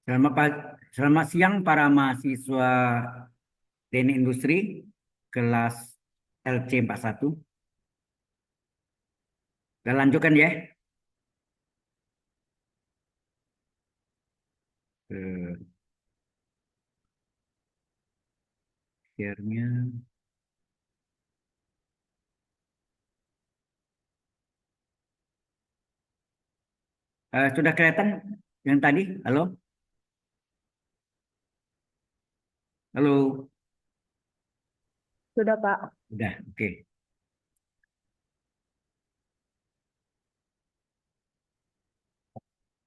Selamat siang para mahasiswa Teknik Industri kelas LC 41. Kita lanjutkan ya. Ke share-nya. Sudah kelihatan yang tadi? Halo? Halo? Sudah, Pak. Sudah, oke.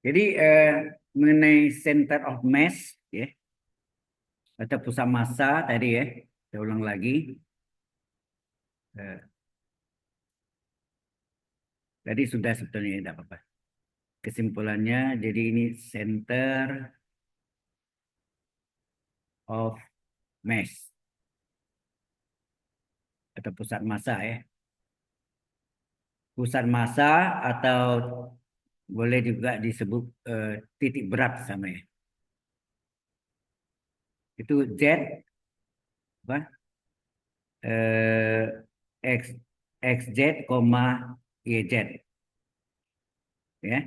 Jadi mengenai center of mass ya atau pusat massa tadi ya. Saya ulang lagi. Eh, Tadi sudah sebetulnya tidak apa-apa. Kesimpulannya jadi ini center of mass atau pusat massa ya. Pusat massa atau boleh juga disebut titik berat sama ya. Itu Z apa? Eh, X XZ, YZ ya.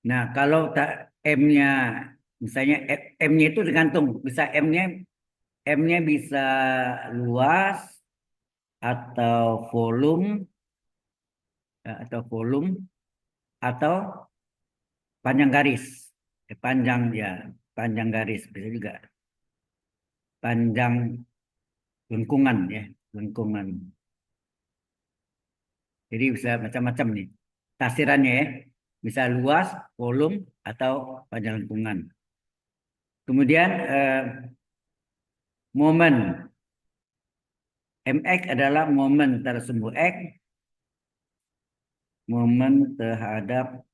Nah, kalau tak M-nya misalnya M-nya itu tergantung bisa M-nya bisa luas atau volume atau panjang garis. Panjang ya, panjang garis bisa juga panjang lengkungan ya, lengkungan. Jadi bisa macam-macam nih. Tafsirannya ya. Bisa luas, volume, atau panjang lengkungan. Kemudian momen. Mx adalah momen tersumbu X. Momen terhadap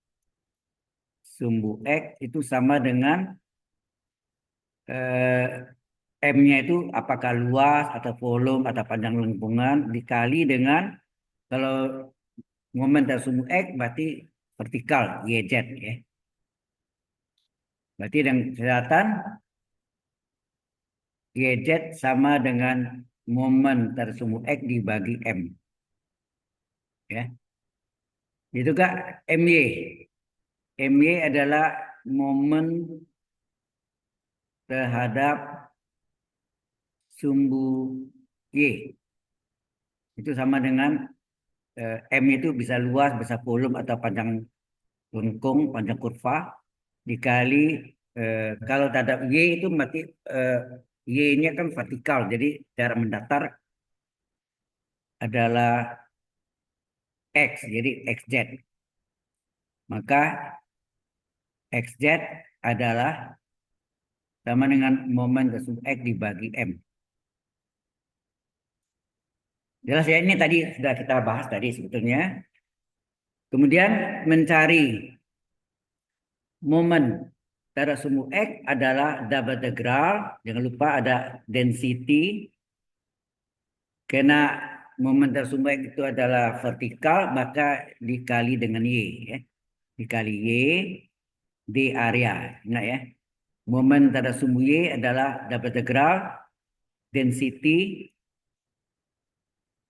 sumbu X itu sama dengan M-nya itu apakah luas atau volume atau panjang lengkungan dikali dengan kalau momen tersumbu X berarti vertikal YZ ya. Berarti yang kelihatan YZ sama dengan momen tersumbu X dibagi M. Ya. Itu juga MY. MY adalah momen terhadap sumbu Y. Itu sama dengan M itu bisa luas, bisa volume atau panjang lengkung, panjang kurva. Dikali kalau terhadap Y itu berarti eh, Y-nya kan vertikal. Jadi jarak mendatar adalah X. Jadi XZ. Maka XZ adalah sama dengan momen tersebut X dibagi M. Jelas ya, ini tadi sudah kita bahas tadi sebetulnya. Kemudian mencari momen pada sumbu X adalah double integral. Jangan lupa ada density. Karena momen tersumbu X itu adalah vertikal, maka dikali dengan Y. Ya. Dikali Y, D area. Ingat ya. Momen pada sumbu Y adalah double integral density.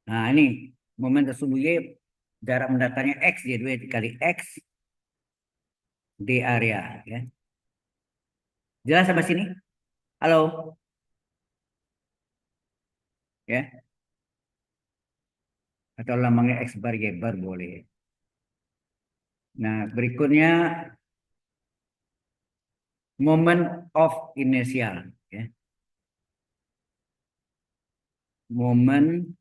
Nah ini momen tersumbu Y jarak mendatarnya X, jadi dikali X D area. Ya. Jelas sampai sini? Halo? Ya. Atau lambangnya X bar Y bar boleh. Nah berikutnya moment of inertia. Ya. Moment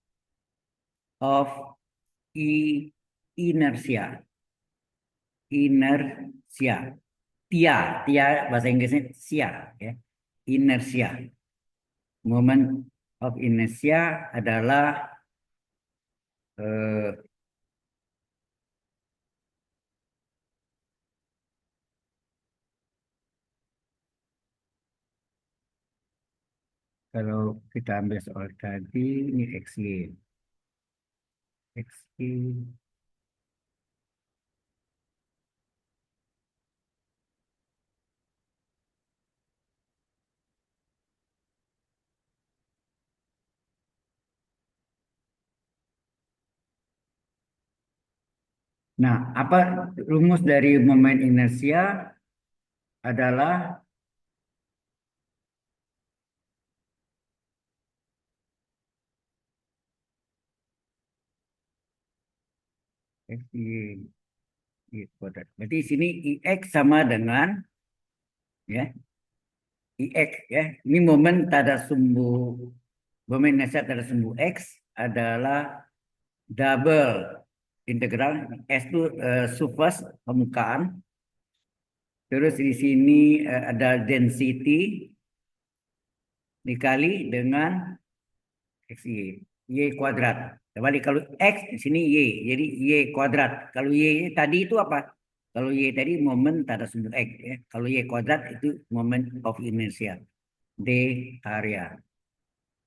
of inertia. Inersia. Tia bahasa Inggrisnya sia. Ya. Inersia. Moment of inertia adalah eh, kalau kita ambil soal tadi ini XY. XY Nah, apa rumus dari momen inersia adalah X, Y kuadrat. Berarti di sini IX sama dengan ya IX ya. Ini momen tada sumbu momen inersia tada sumbu X adalah double integral S itu surface permukaan. Terus di sini ada density dikali dengan XY, Y kuadrat. Kembali kalau X di sini Y, jadi Y kuadrat. Kalau Y tadi itu apa? Kalau Y tadi momen tada sumbu X. Ya. Kalau Y kuadrat itu moment of inertia. D area.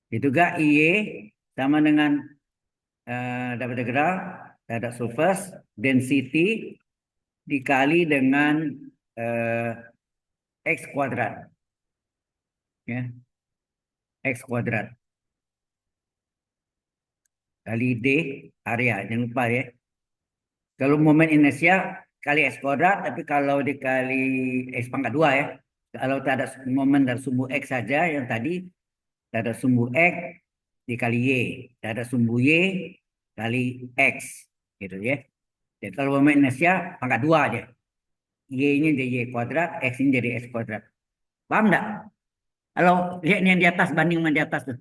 Itu juga Y sama dengan dapat integral terhadap surface density dikali dengan eh, X kuadrat. Ya. X kuadrat kali D area. Jangan lupa ya. Kalau momen inersia kali X kuadrat, tapi kalau dikali X pangkat 2 ya. Kalau tak ada momen dari sumbu X saja yang tadi, tak ada sumbu X dikali Y. Tak ada sumbu Y kali X. Gitu ya. Jadi kalau momen inersia pangkat 2 aja. Y-nya jadi Y kuadrat, X-nya jadi X kuadrat. Paham enggak? Kalau lihat nih yang di atas banding dengan di atas tuh.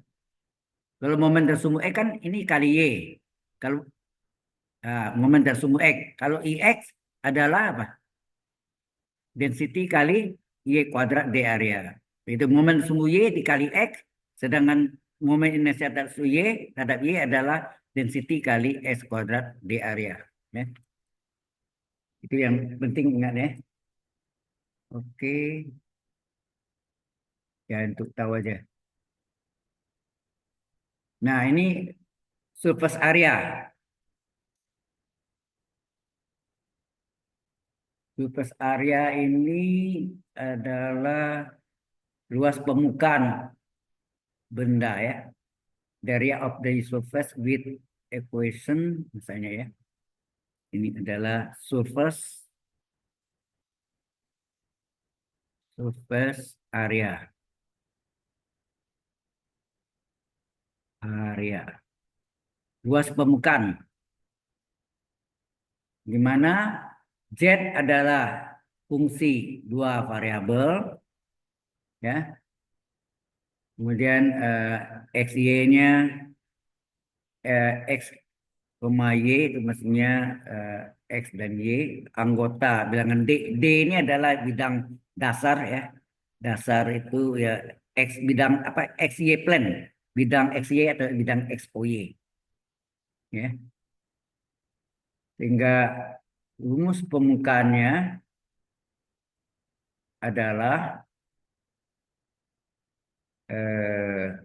Kalau momen dari sumbu X kan ini kali Y. Kalau momen dari sumbu X. Kalau IX adalah apa? Density kali Y kuadrat D area. Itu momen sumbu Y dikali X, sedangkan momen inersia terhadap Y adalah density kali S kuadrat D area. Ya. Itu yang penting ingat ya. Oke, ya untuk tahu aja. Nah ini surface area. Surface area ini adalah luas permukaan benda ya. The area of the surface with equation misalnya ya. Ini adalah surface area luas permukaan di mana Z adalah fungsi dua variabel ya. Kemudian XY-nya X, Y itu maksudnya X dan Y anggota bilangan D. D ini adalah bidang dasar ya. Dasar itu ya X bidang apa XY plane. Bidang XY atau bidang XOY ya. Sehingga rumus permukaannya adalah eh,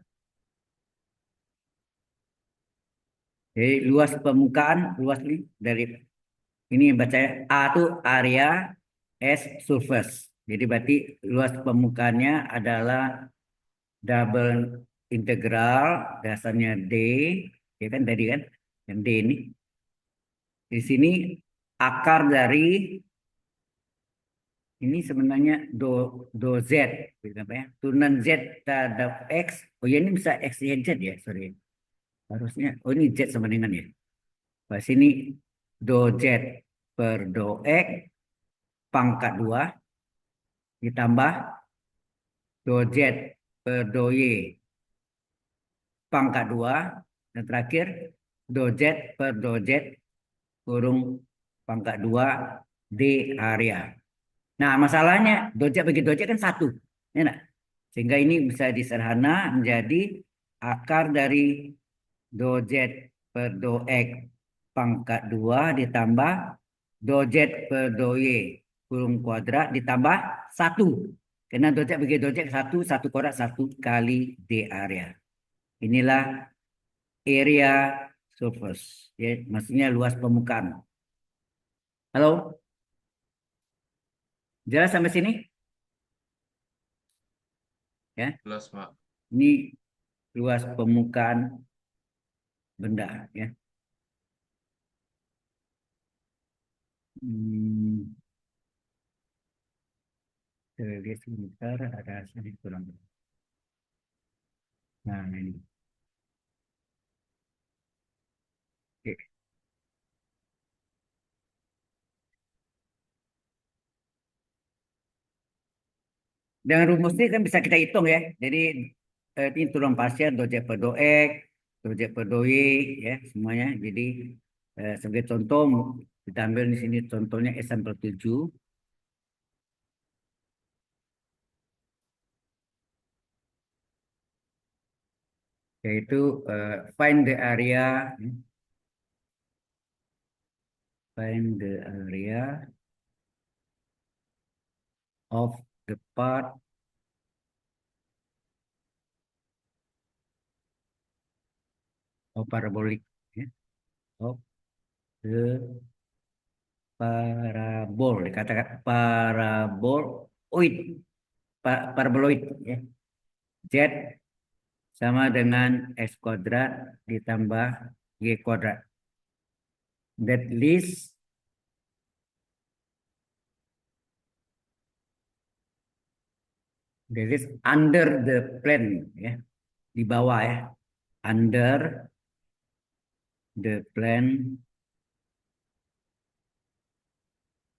jadi luas permukaan luas nih dari ini baca A itu area S surface. Jadi berarti luas permukaannya adalah double integral dasarnya D, ya kan tadi kan yang D ini. Di sini akar dari ini sebenarnya do Z, gitu apa ya? Turunan Z terhadap X. Oh ya ini bisa X Y Z ya, sorry. Harusnya, oh ini Z sama dengan ya. Pas ini do Z per do X pangkat 2 ditambah do Z per do Y pangkat 2 dan terakhir do Z per do Z kurung pangkat 2 D area. Nah, masalahnya do Z bagi do Z kan satu. Ya enggak? Sehingga ini bisa disederhana menjadi akar dari do Z per do X pangkat 2 ditambah do Z per do Y kurung kuadrat ditambah satu. Karena do Z bagi do Z satu, satu kuadrat satu kali D area. Inilah area surface. Ya, maksudnya luas permukaan. Halo, jelas sampai sini? Ya, Jelas, Pak. ini luas permukaan benda. Ya. Hmm, Sebagai sebentar ada sedikit kurang. Nah, ini. Oke. Dengan rumus ini kan bisa kita hitung ya. Jadi ini tulang pasien, dojek per doek, dojek per doi, ya semuanya. Jadi sebagai contoh kita ambil di sini contohnya sampel 7, yaitu find the area, find the area of the part of parabolic, ya, of the parabol, dikatakan paraboloid, paraboloid, ya. Z sama dengan X kuadrat ditambah Y kuadrat. That list under the plane, ya, di bawah ya, under the plane,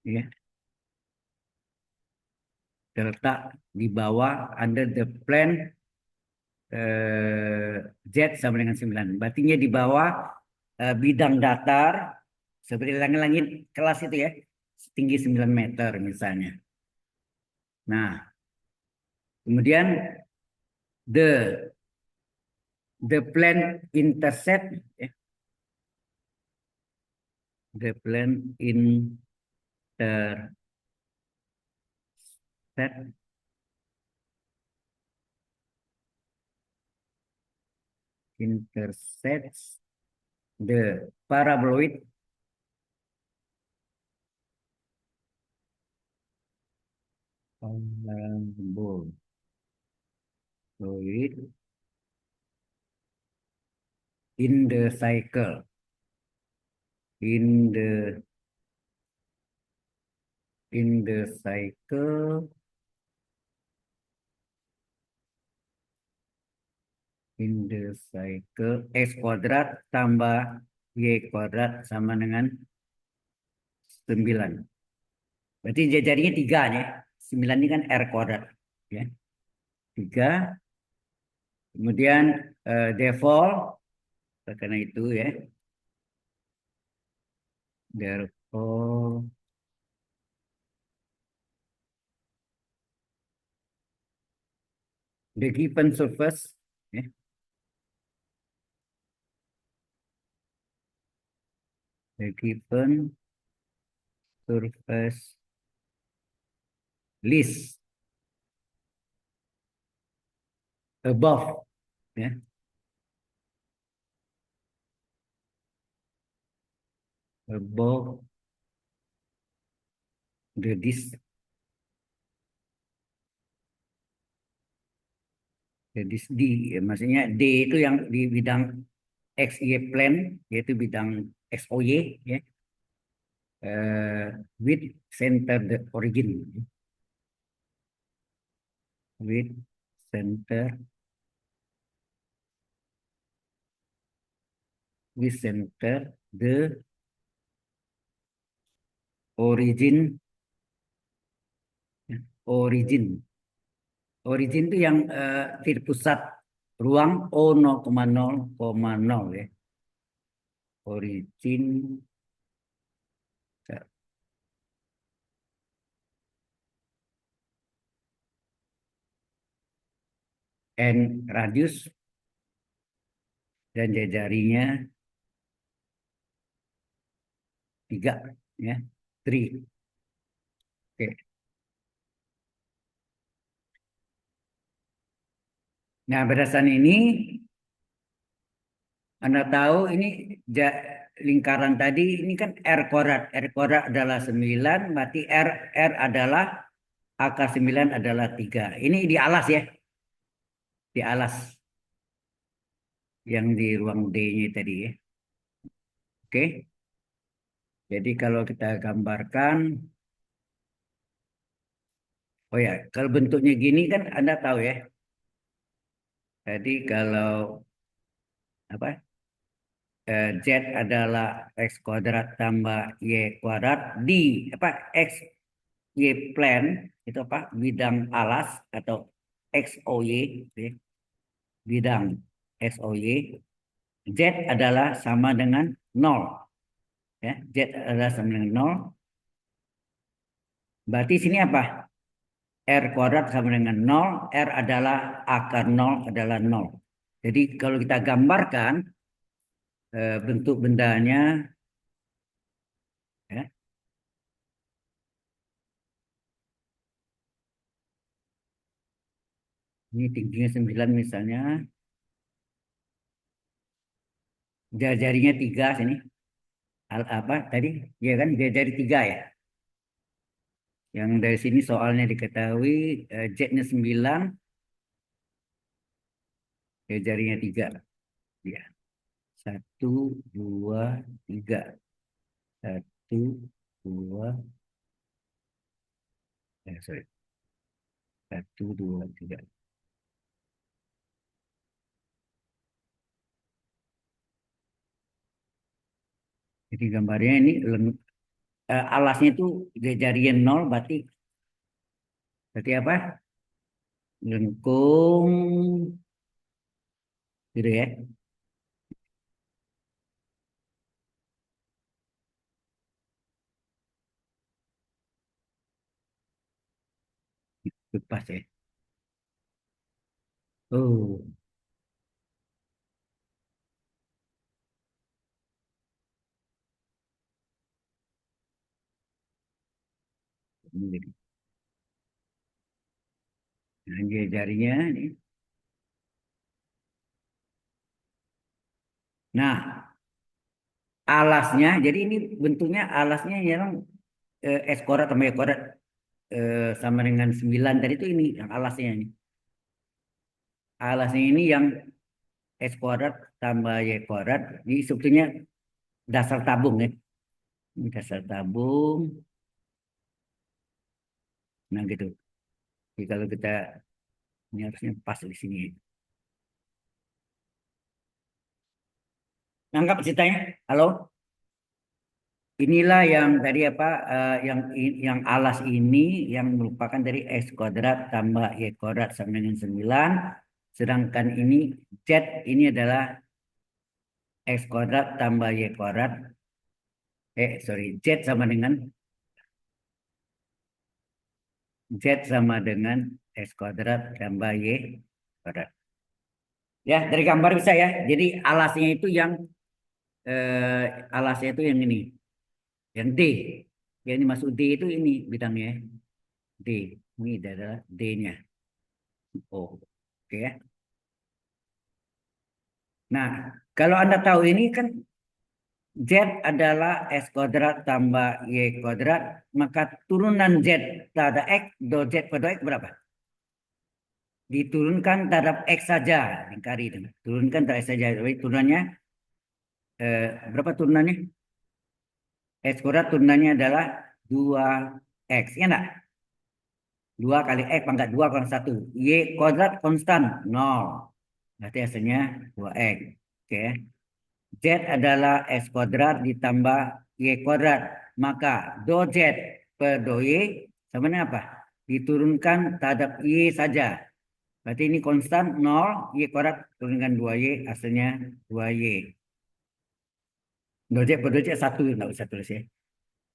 ya, terletak di bawah under the plane, Z sama dengan 9. Berarti di bawah bidang datar seperti langit-langit kelas itu ya, setinggi 9 meter misalnya. Nah, kemudian the plane intercept, ya, the plane intercept intersects the paraboloid paraboloid in the cycle, in the cycle, X kuadrat tambah Y kuadrat sama dengan 9. Berarti jadinya 3 ya. 9 ini kan R kuadrat, ya. 3. Kemudian therefore, karena itu ya, therefore the given surface, ya, the given surface list above, ya, above the D, ya, maksudnya D itu yang di bidang XY plane, yaitu bidang XOY, ya, with center the origin, with center the origin, ya, origin itu yang titik pusat ruang O 0,0,0, ya, origin, ya, and radius dan jarinya 3, ya, 3. Oke. Nah, berdasarkan ini Anda tahu ini lingkaran tadi ini kan R kuadrat. R kuadrat adalah 9, berarti R adalah akar 9 adalah 3. Ini di alas ya, di alas yang di ruang D-nya tadi ya. Oke. Jadi kalau kita gambarkan, oh ya, kalau bentuknya gini kan Anda tahu ya. Jadi kalau apa? Z adalah X kuadrat tambah Y kuadrat di apa X Y plane itu apa? Bidang alas atau XOY, gitu ya. Bidang XOY. Z adalah sama dengan nol, ya. Z adalah sama dengan nol. Berarti sini apa? R kuadrat sama dengan nol. R adalah akar nol adalah nol. Jadi kalau kita gambarkan bentuk bendanya, ya, ini tingginya 9 misalnya, jari-jarinya 3 sini. Apa tadi? Ya kan, jari-jari 3 ya. Yang dari sini soalnya diketahui Z-nya 9, jari-jarinya 3. Ya. 1, 2, 3. 1, 2, sorry. 1, 2, 3. Jadi gambarnya ini alasnya itu jari-jarinya 0, berarti apa? Lengkung gitu ya. Lepas ya. Oh, ini. Nah, jarinya ini. Nah, alasnya, jadi ini bentuknya alasnya yang S kuadrat tambah Y kuadrat sama dengan 9 tadi itu ini yang alasnya ini. Alasnya ini yang S kuadrat tambah Y kuadrat. Ini sebetulnya dasar tabung ya. Ini dasar tabung. Nah gitu. Jadi kalau kita ini harusnya pas di sini. Nangkap ceritanya? Halo? Inilah yang tadi apa yang alas ini yang merupakan dari X kuadrat tambah Y kuadrat sama dengan 9. Sedangkan ini Z ini adalah X kuadrat tambah Y kuadrat. Z sama dengan Z sama dengan X kuadrat tambah Y kuadrat. Ya, dari gambar bisa ya. Jadi alasnya itu yang alasnya itu yang ini, yang D. Yang ini masuk D itu ini bidangnya. D. Ini adalah D-nya. Oh, oke ya. Nah, kalau Anda tahu ini kan Z adalah S kuadrat tambah Y kuadrat, maka turunan Z terhadap X, do Z pada X berapa? Diturunkan terhadap X saja, lingkari itu. Turunkan terhadap X saja. Jadi turunannya, berapa turunannya? X kuadrat turunannya adalah 2X, ya enggak? 2 kali X pangkat 2 kurang 1. Y kuadrat konstan, 0. Berarti hasilnya 2X. Oke. Z adalah X kuadrat ditambah Y kuadrat. Maka do Z per do Y sama dengan apa? Diturunkan terhadap Y saja. Berarti ini konstan 0. Y kuadrat turunkan 2Y. Hasilnya 2Y. Do Z per do Z 1. Tidak usah tulis ya.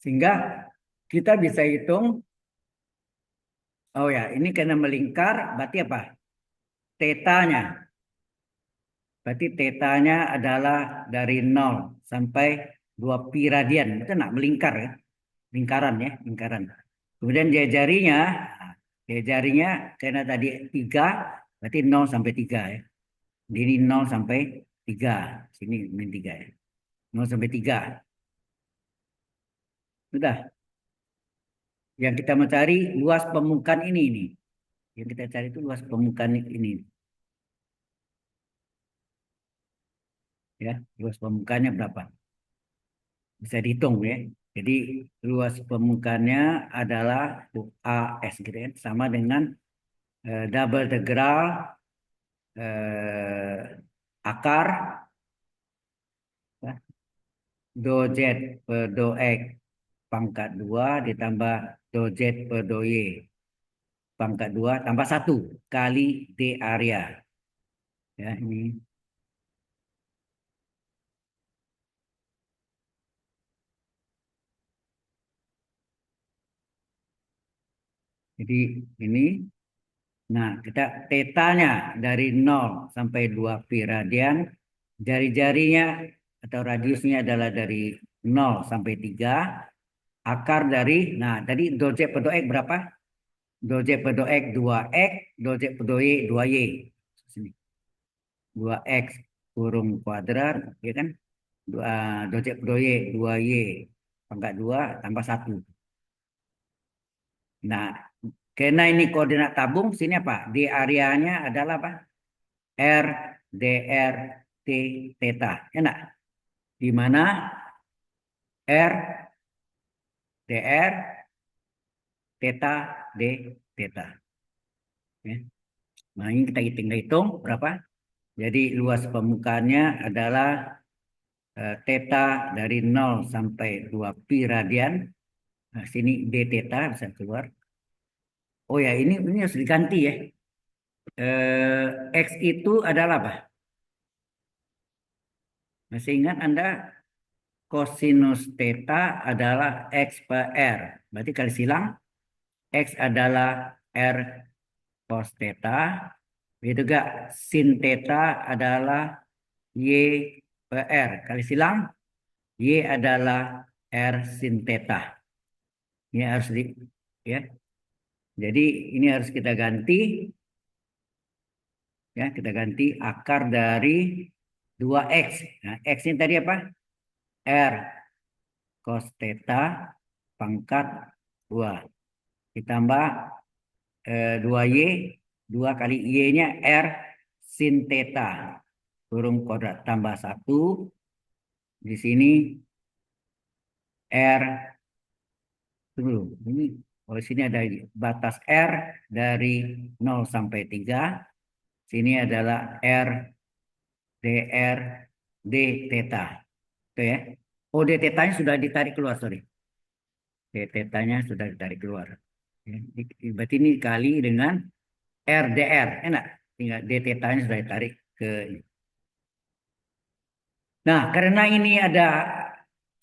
Sehingga kita bisa hitung. Oh ya, ini karena melingkar. Berarti apa? Tetanya. Berarti tetanya adalah dari 0 sampai 2 pi radian. Itu nak melingkar ya. Lingkaran ya, lingkaran. Kemudian dia jarinya karena tadi 3, berarti 0 sampai 3 ya. Ini 0 sampai 3. Sini min 3 ya. 0 sampai 3. Sudah. Yang kita mencari luas permukaan ini. Yang kita cari itu luas permukaan ini. Ya, luas permukaannya berapa? Bisa dihitung ya. Jadi luas permukaannya adalah AS gitu kan. Sama dengan double integral akar ya, do Z per do X pangkat 2 ditambah do Z per do Y pangkat 2 tambah 1 kali D area. Ya, ini. Jadi ini. Nah, kita tetanya dari 0 sampai 2 pi radian. Jari-jarinya atau radiusnya adalah dari 0 sampai 3. Akar dari, nah tadi do Z per do X berapa? Do Z per do X 2X, do Z per do Y 2Y. Sini. 2X kurung kuadrat, ya kan? Do Z per do Y 2Y pangkat 2 tambah 1. Nah, karena ini koordinat tabung, sini apa? Di areanya adalah apa? R, DR, T, theta. Enak. Di mana R, DR, theta, D, theta. Ya. Nah, ini kita hitung berapa? Jadi luas permukaannya adalah theta dari 0 sampai 2 pi radian. Nah, sini D theta bisa keluar. Oh ya, ini harus diganti ya. X itu adalah apa? Masih ingat Anda kosinus theta adalah X per R. Berarti kali silang X adalah R cos theta. Begitu juga sin theta adalah Y per R. Kali silang Y adalah R sin theta. Ini harus ya. Jadi ini harus kita ganti ya, kita ganti akar dari 2X. Nah, X ini tadi apa? R cos theta pangkat 2 ditambah 2Y, 2 kali Y-nya R sin theta kurung kuadrat tambah 1. Di sini R dulu. Ini oh sini ada batas R dari 0 sampai 3. Sini adalah R DR D theta. Itu ya. Oh, D theta-nya sudah ditarik keluar, sorry. D theta-nya sudah ditarik keluar. Ya, berarti ini kali dengan RDR. Enak. Tinggal D theta-nya sudah ditarik ke. Nah, karena ini ada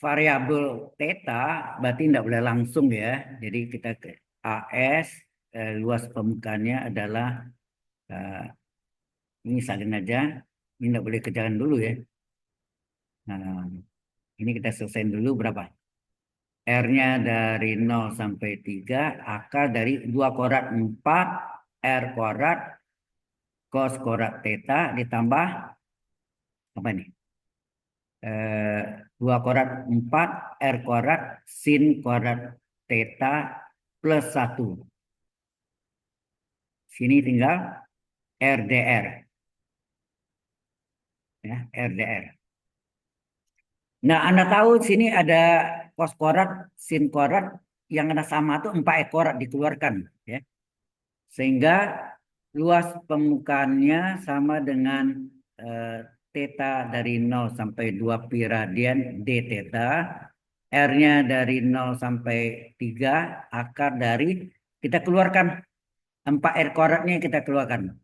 variabel theta, berarti tidak boleh langsung ya. Jadi kita ke AS, luas permukaannya adalah, eh, ini salin aja. Ini tidak boleh kerjakan dulu ya. Nah, ini kita selesaiin dulu berapa? R-nya dari 0 sampai 3, akar dari 2 kuadrat 4, R kuadrat, cos kuadrat theta ditambah, apa ini? 2 kuadrat 4 R kuadrat sin kuadrat theta plus 1. Sini tinggal RDR. Ya, RDR. Nah, Anda tahu sini ada cos kuadrat, sin kuadrat yang ada sama tuh 4 kuadrat dikeluarkan. Ya. Sehingga luas permukaannya sama dengan theta dari 0 sampai 2 pi radian D theta. R-nya dari 0 sampai 3, akar dari, kita keluarkan 4 R kuadratnya kita keluarkan.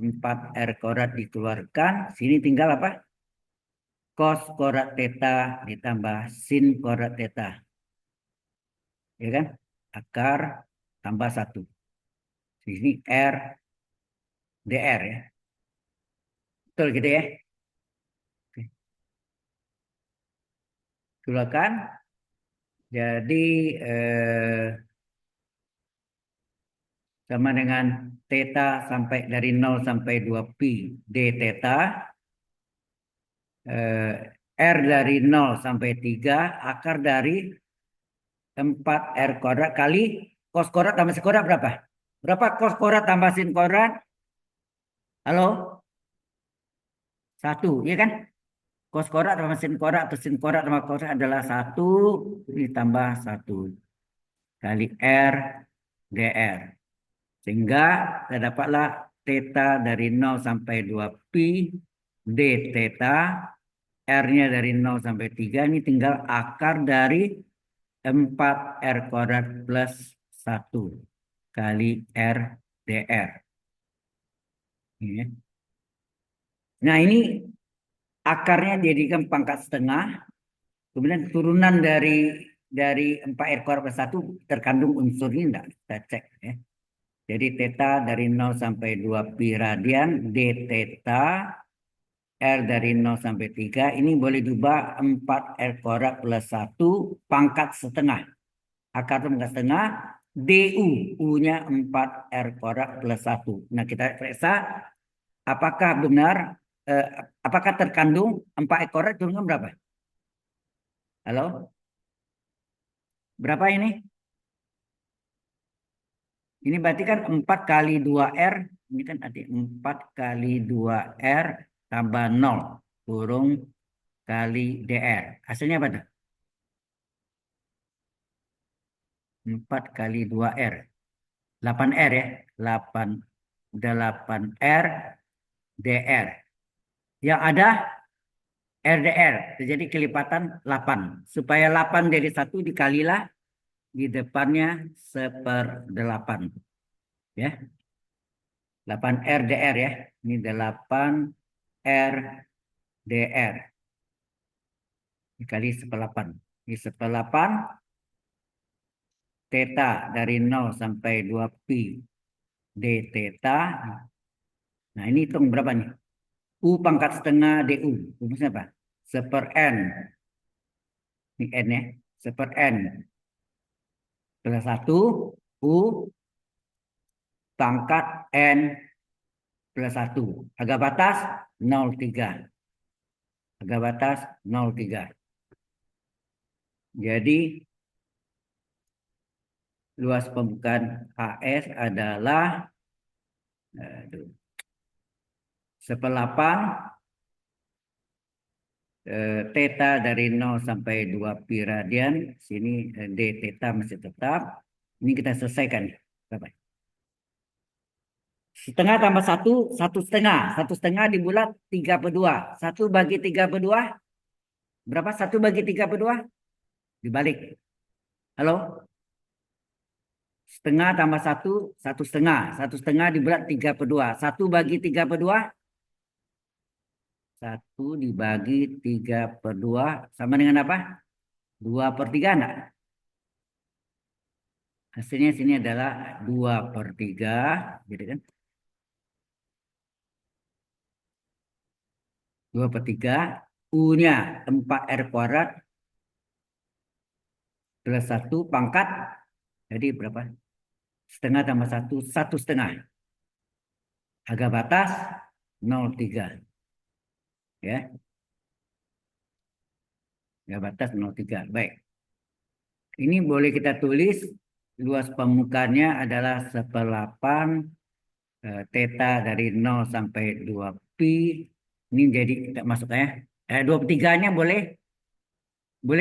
4 R kuadrat dikeluarkan, sini tinggal apa? Cos kuadrat theta ditambah sin kuadrat theta. Ya kan? Akar tambah 1. Sini R DR ya. Betul gitu ya? Oke. Keluarkan. Jadi sama dengan theta sampai dari 0 sampai 2 pi D theta. R dari 0 sampai 3 akar dari 4 R kuadrat kali cos kuadrat tambah sin kuadrat berapa? Berapa cos kuadrat tambah sin kuadrat? Halo? 1, ya kan? Cos korak tambah sin korak atau sin korak tambah korak adalah 1 ditambah 1 kali R dr. Sehingga terdapatlah theta dari 0 sampai 2 pi d theta. R-nya dari 0 sampai 3 ini tinggal akar dari 4 R kuadrat plus 1 kali R dr. Ini. Nah, ini akarnya jadikan pangkat setengah. Kemudian turunan dari 4 R kuadrat plus 1 terkandung unsur ini enggak? Kita cek ya. Jadi theta dari 0 sampai 2 pi radian d theta R dari 0 sampai 3 ini boleh diubah 4 R kuadrat plus 1 pangkat setengah. Akar itu pangkat setengah. DU, U-nya 4 R kuadrat plus 1. Nah, kita periksa apakah benar, eh, apakah terkandung 4 R kuadrat turunkan berapa? Halo? Berapa ini? Ini berarti kan 4 kali 2R. Ini kan arti 4 kali 2R tambah 0 kurung kali DR. Hasilnya apa tuh? 4 kali 2R. 8R ya. 8R DR. Yang ada RDR. Terjadi kelipatan 8. Supaya 8 dari 1 dikalilah di depannya 1/8. Ya. 8R DR ya. Ini 8R DR. Dikali 1/8. Ini 1/8 theta dari 0 sampai 2 pi d theta. Nah, ini hitung berapa nih? U pangkat setengah DU. Rumusnya apa? 1/n. Ini N ya. 1/n plus 1 U pangkat N plus 1. Agak batas 0,3. Agak batas 0,3. Jadi luas pembukaan AS adalah 1/8 theta dari 0 sampai 2 pi radian. Sini d theta masih tetap. Ini kita selesaikan. Berapa? Setengah tambah 1, 1/2. 1/2 dibulat 3/2. 1 bagi 3/2. Berapa? 1 bagi 3/2? Dibalik. Halo? Setengah tambah 1, 1/2. 1/2 dibulat 3/2. 1 bagi 3/2. 1 dibagi 3/2 sama dengan apa? 2/3 enggak? Hasilnya sini adalah 2/3. Gitu kan? 2/3. U-nya 4R kuadrat plus 1 pangkat. Jadi berapa? Setengah tambah 1, 1/2. Agak batas 0,3. Ya. Agak batas 0,3. Baik. Ini boleh kita tulis luas permukaannya adalah 1/8 theta dari 0 sampai 2 pi. Ini jadi kita masuknya. 2/3-nya boleh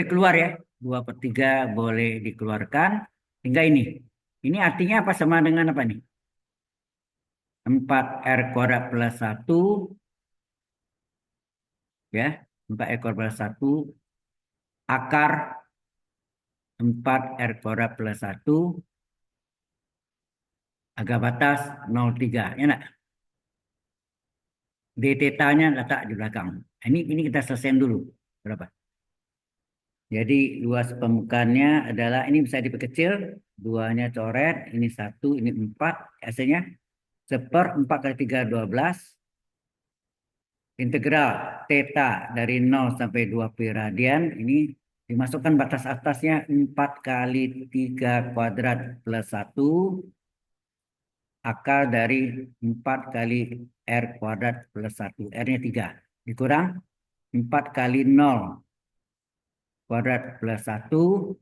keluar ya. 2/3 boleh dikeluarkan. Hingga ini. Ini artinya apa, sama dengan apa nih? 4R kuadrat plus 1. Ya. 4R kuadrat plus 1. Akar 4R kuadrat plus 1. Agak batas 0,3. Ya enggak? D theta-nya letak di belakang. Ini kita selesaikan dulu. Berapa? Jadi luas permukaannya adalah, ini bisa diperkecil. 2-nya coret. Ini 1, ini 4. Hasilnya 1/4 kali 3, 12. Integral theta dari 0 sampai 2 pi radian. Ini dimasukkan batas atasnya 4 kali 3 kuadrat plus 1. Akar dari 4 kali R kuadrat plus 1. R-nya 3. Dikurang 4 kali 0 kuadrat plus 1.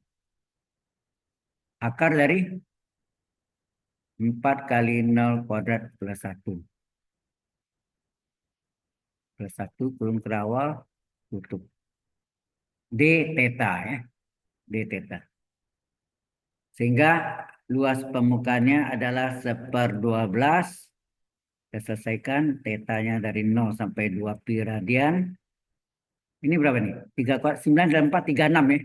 Akar dari 4 kali 0 kuadrat plus 1. Plus 1 kurung terawal tutup. D theta ya. D theta. Sehingga luas permukaannya adalah 1/12. Kita selesaikan tetanya dari 0 sampai 2 pi radian. Ini berapa nih? 3 kuadrat 9 dan 4 36 ya.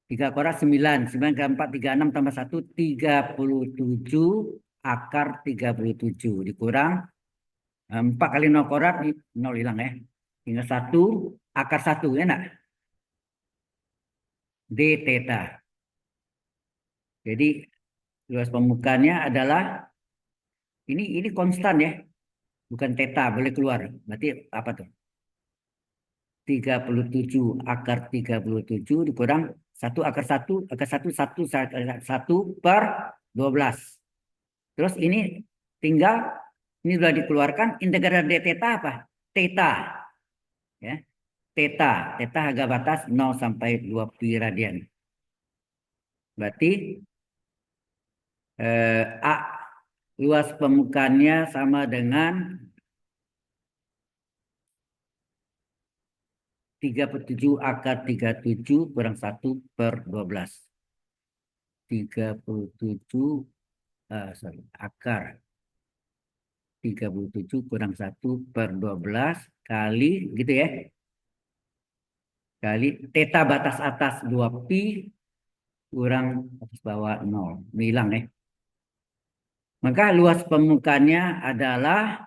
3 kuadrat 9, 9 kali 4 36 tambah 1 37 akar 37 dikurang 4 kali 0 kuadrat 0 hilang ya. Tinggal 1 akar 1 ya enggak? D theta. Jadi luas permukaannya adalah ini konstan ya, bukan theta boleh keluar. Berarti apa tuh? 37 akar 37 dikurang 1 akar 1 akar 1 1 per 12. Terus ini tinggal ini sudah dikeluarkan integral d theta apa? Theta ya. Theta, theta harga batas 0 sampai 2 pi radian. Berarti A luas permukaannya sama dengan 37 akar 37 kurang 1 per 12. 37 akar 37 kurang 1 per 12 kali gitu ya. Kali theta batas atas 2 pi kurang atas bawah 0. Hilang ya. Maka luas permukaannya adalah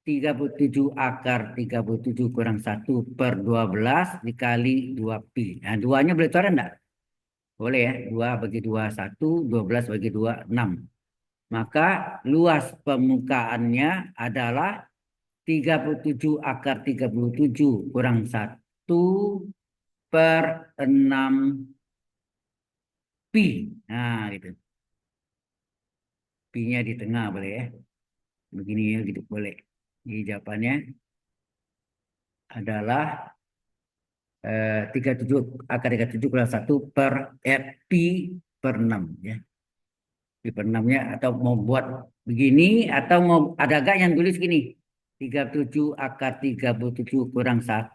37 akar 37 kurang 1 per 12 dikali 2 pi. Nah, duanya boleh keluar enggak? Boleh ya. 2 bagi 2, 1. 12 bagi 2, 6. Maka luas permukaannya adalah 37 akar 37 kurang 1 per 6 pi. Nah, gitu. Pi-nya di tengah boleh ya. Begini ya, gitu boleh. Jadi jawabannya adalah 37 akar 37 kurang 1 per pi per 6 ya. Pi per 6-nya atau mau buat begini atau mau ada gak yang tulis gini. 37 akar 37 kurang 1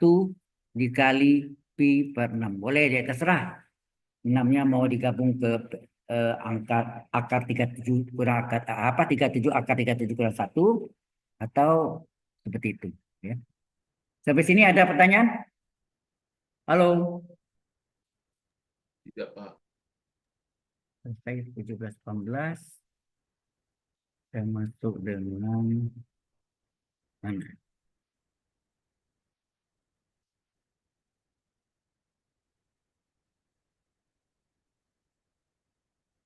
dikali pi per 6. Boleh ya terserah. 6-nya mau digabung ke angka akar 37 kurang akar apa 37 akar 37 kurang 1 atau seperti itu ya. Sampai sini ada pertanyaan? Halo. Tidak, Pak. Selesai 17-18. Saya masuk dengan mana?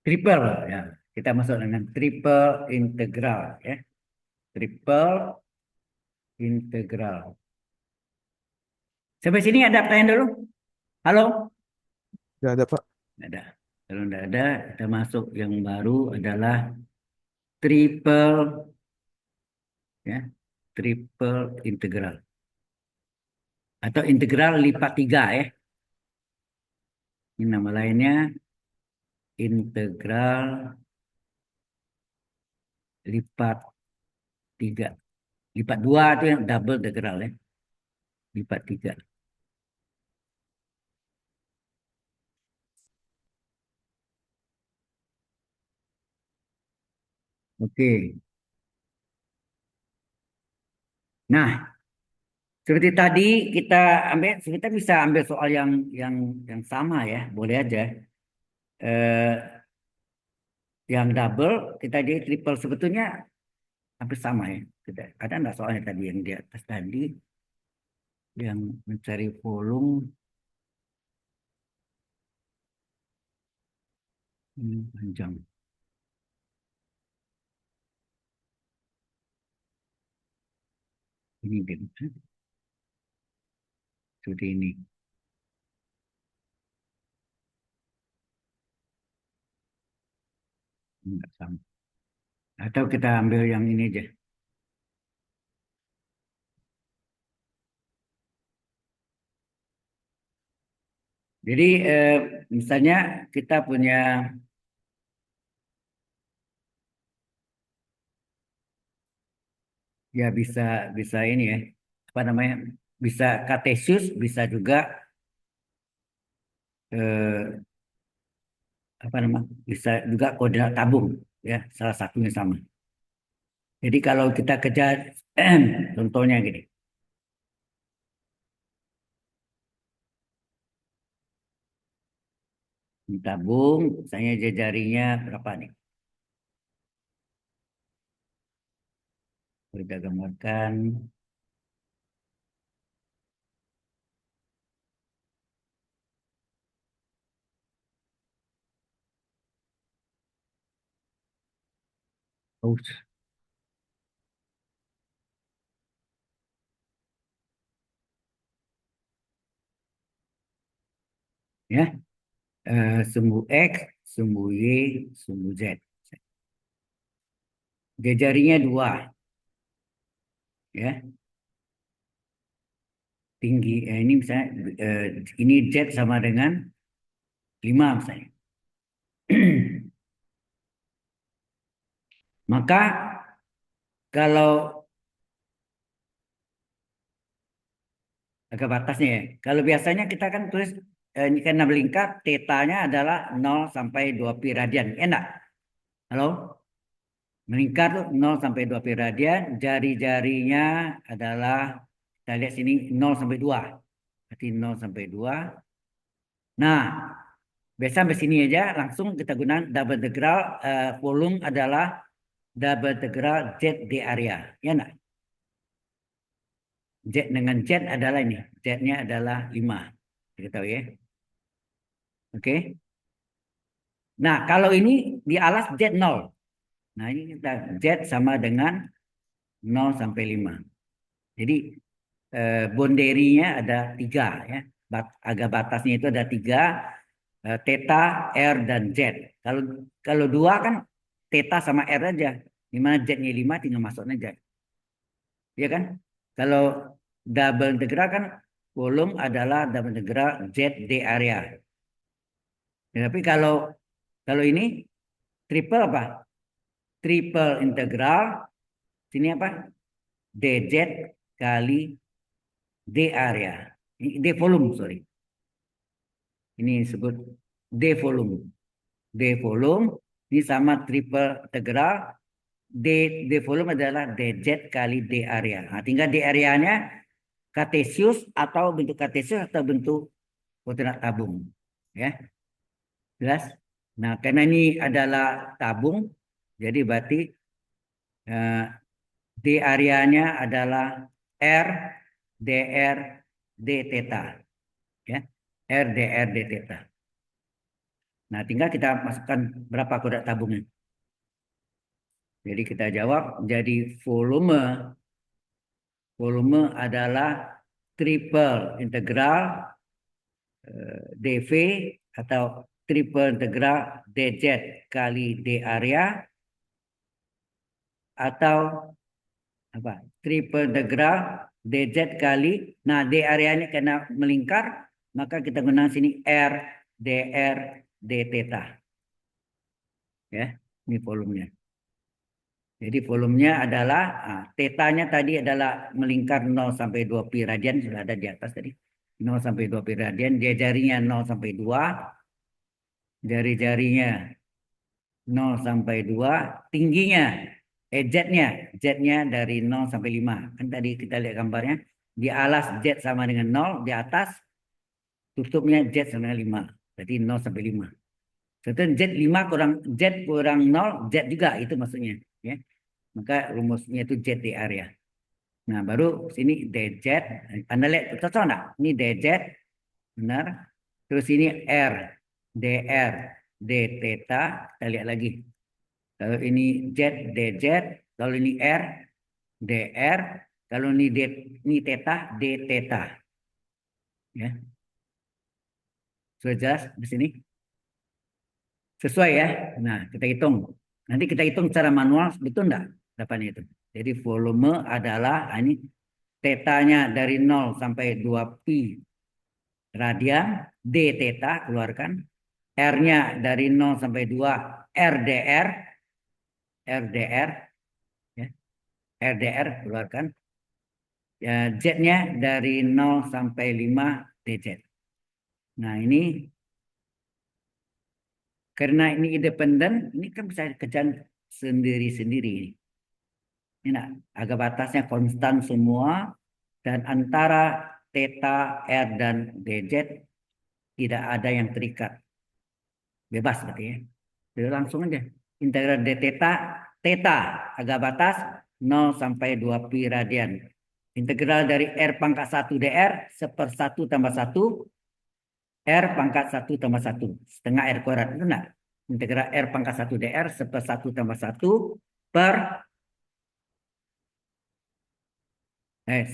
Triple ya. Kita masuk dengan triple integral ya. Triple integral. Sampai sini ada pertanyaan dulu? Halo? Nggak ada, Pak. Nggak ada. Kalau tidak ada, kita masuk yang baru adalah triple ya. Triple integral. Atau integral lipat 3 ya. Ini nama lainnya integral lipat 3. Lipat 2 itu yang double integral ya. Lipat 3. Oke. Nah, seperti tadi kita ambil, kita bisa ambil soal yang sama ya, boleh aja. Eh, yang double kita jadi triple sebetulnya hampir sama ya. Kita, ada nggak soalnya tadi yang di atas tadi yang mencari volume panjang. Ini dia. Seperti ini. Enggak sama. Atau kita ambil yang ini aja. Jadi misalnya kita punya ya bisa bisa ini ya apa namanya bisa kartesius, bisa juga apa namanya? Bisa juga koordinat tabung, ya, salah satunya sama. Jadi kalau kita kejar contohnya gini. Ini tabung, misalnya jarinya berapa nih? Kita gambarkan. Oh, ya, sumbu X, sumbu Y, sumbu Z. Jarinya dua, ya, tinggi. Ini misalnya ini Z sama dengan 5 misalnya. Maka kalau agak batasnya ya. Kalau biasanya kita kan tulis ini karena melingkar, tetanya adalah 0 sampai 2 pi radian. Enak. Halo? Melingkar tuh 0 sampai 2 pi radian, jari-jarinya adalah kita lihat sini 0 sampai 2. Berarti 0 sampai 2. Nah, biasa sampai sini aja langsung kita gunakan double integral volume adalah double integral Z di area. Ya enggak? Z dengan Z adalah ini. Z-nya adalah 5. Kita tahu ya. Oke. Nah, kalau ini di alas Z 0. Nah, ini kita Z sama dengan 0 sampai 5. Jadi boundary-nya ada 3 ya. Agak batasnya itu ada 3, theta, R, dan Z. Kalau kalau 2 kan theta sama R aja. Di mana Z-nya 5 tinggal masuk aja. Ya kan? Kalau double integral kan volume adalah double integral Z D area. Ya, tapi kalau ini triple apa? Triple integral sini apa? DZ kali D area. D volume, sorry. Ini disebut D volume. D volume ini sama triple integral. D volume adalah DZ kali D area. Nah, tinggal D areanya kartesius atau bentuk kartesius atau bentuk koordinat tabung. Ya, jelas? Nah, karena ini adalah tabung, jadi berarti eh, D areanya adalah R dr d theta. Ya, R dr d theta. Nah, tinggal kita masukkan berapa koordinat tabungnya. Jadi kita jawab, jadi volume adalah triple integral dV atau triple integral dz kali d area atau apa? Triple integral dz kali, nah d areanya karena melingkar, maka kita gunakan sini R dr d theta. Ya, ini volumenya. Jadi volumenya adalah tetanya tadi adalah melingkar 0 sampai 2 pi radian, sudah ada di atas tadi. 0 sampai 2 pi radian, dia jarinya 0 sampai 2, jari-jarinya 0 sampai 2, tingginya Z-nya, Z-nya dari 0 sampai 5. Kan tadi kita lihat gambarnya, di alas Z sama dengan 0, di atas tutupnya Z sama dengan 5. Berarti 0 sampai 5. Contoh Z5 kurang Z kurang 0, Z juga itu maksudnya, ya. Maka rumusnya itu Z di area. Nah, baru sini DZ. Anda lihat cocok enggak? Ini DZ, benar. Terus ini R, DR, D theta. Kita lihat lagi. Kalau ini Z, DZ. Kalau ini R, DR. Kalau ini D, ini theta, D theta. Ya. Sudah jelas di sini? Sesuai ya. Nah, kita hitung. Nanti kita hitung secara manual, betul enggak dapatnya itu? Jadi volume adalah ini tetanya dari 0 sampai 2 pi radian, d theta keluarkan, R-nya dari 0 sampai 2 RDR, RDR, ya, RDR keluarkan, Ya, Z-nya dari 0 sampai 5 dz. Nah, ini karena ini independen, ini kan bisa kerjaan sendiri-sendiri. Ini nah, agak batasnya konstan semua dan antara theta, R, dan dz tidak ada yang terikat. Bebas berarti ya. Jadi langsung aja. Integral d theta, theta agak batas 0 sampai 2 pi radian. Integral dari R pangkat 1 dr seper 1 tambah 1 R pangkat 1 tambah 1. Setengah R kuadrat. Itu enggak? Integral R pangkat 1 dr seper 1 tambah 1 per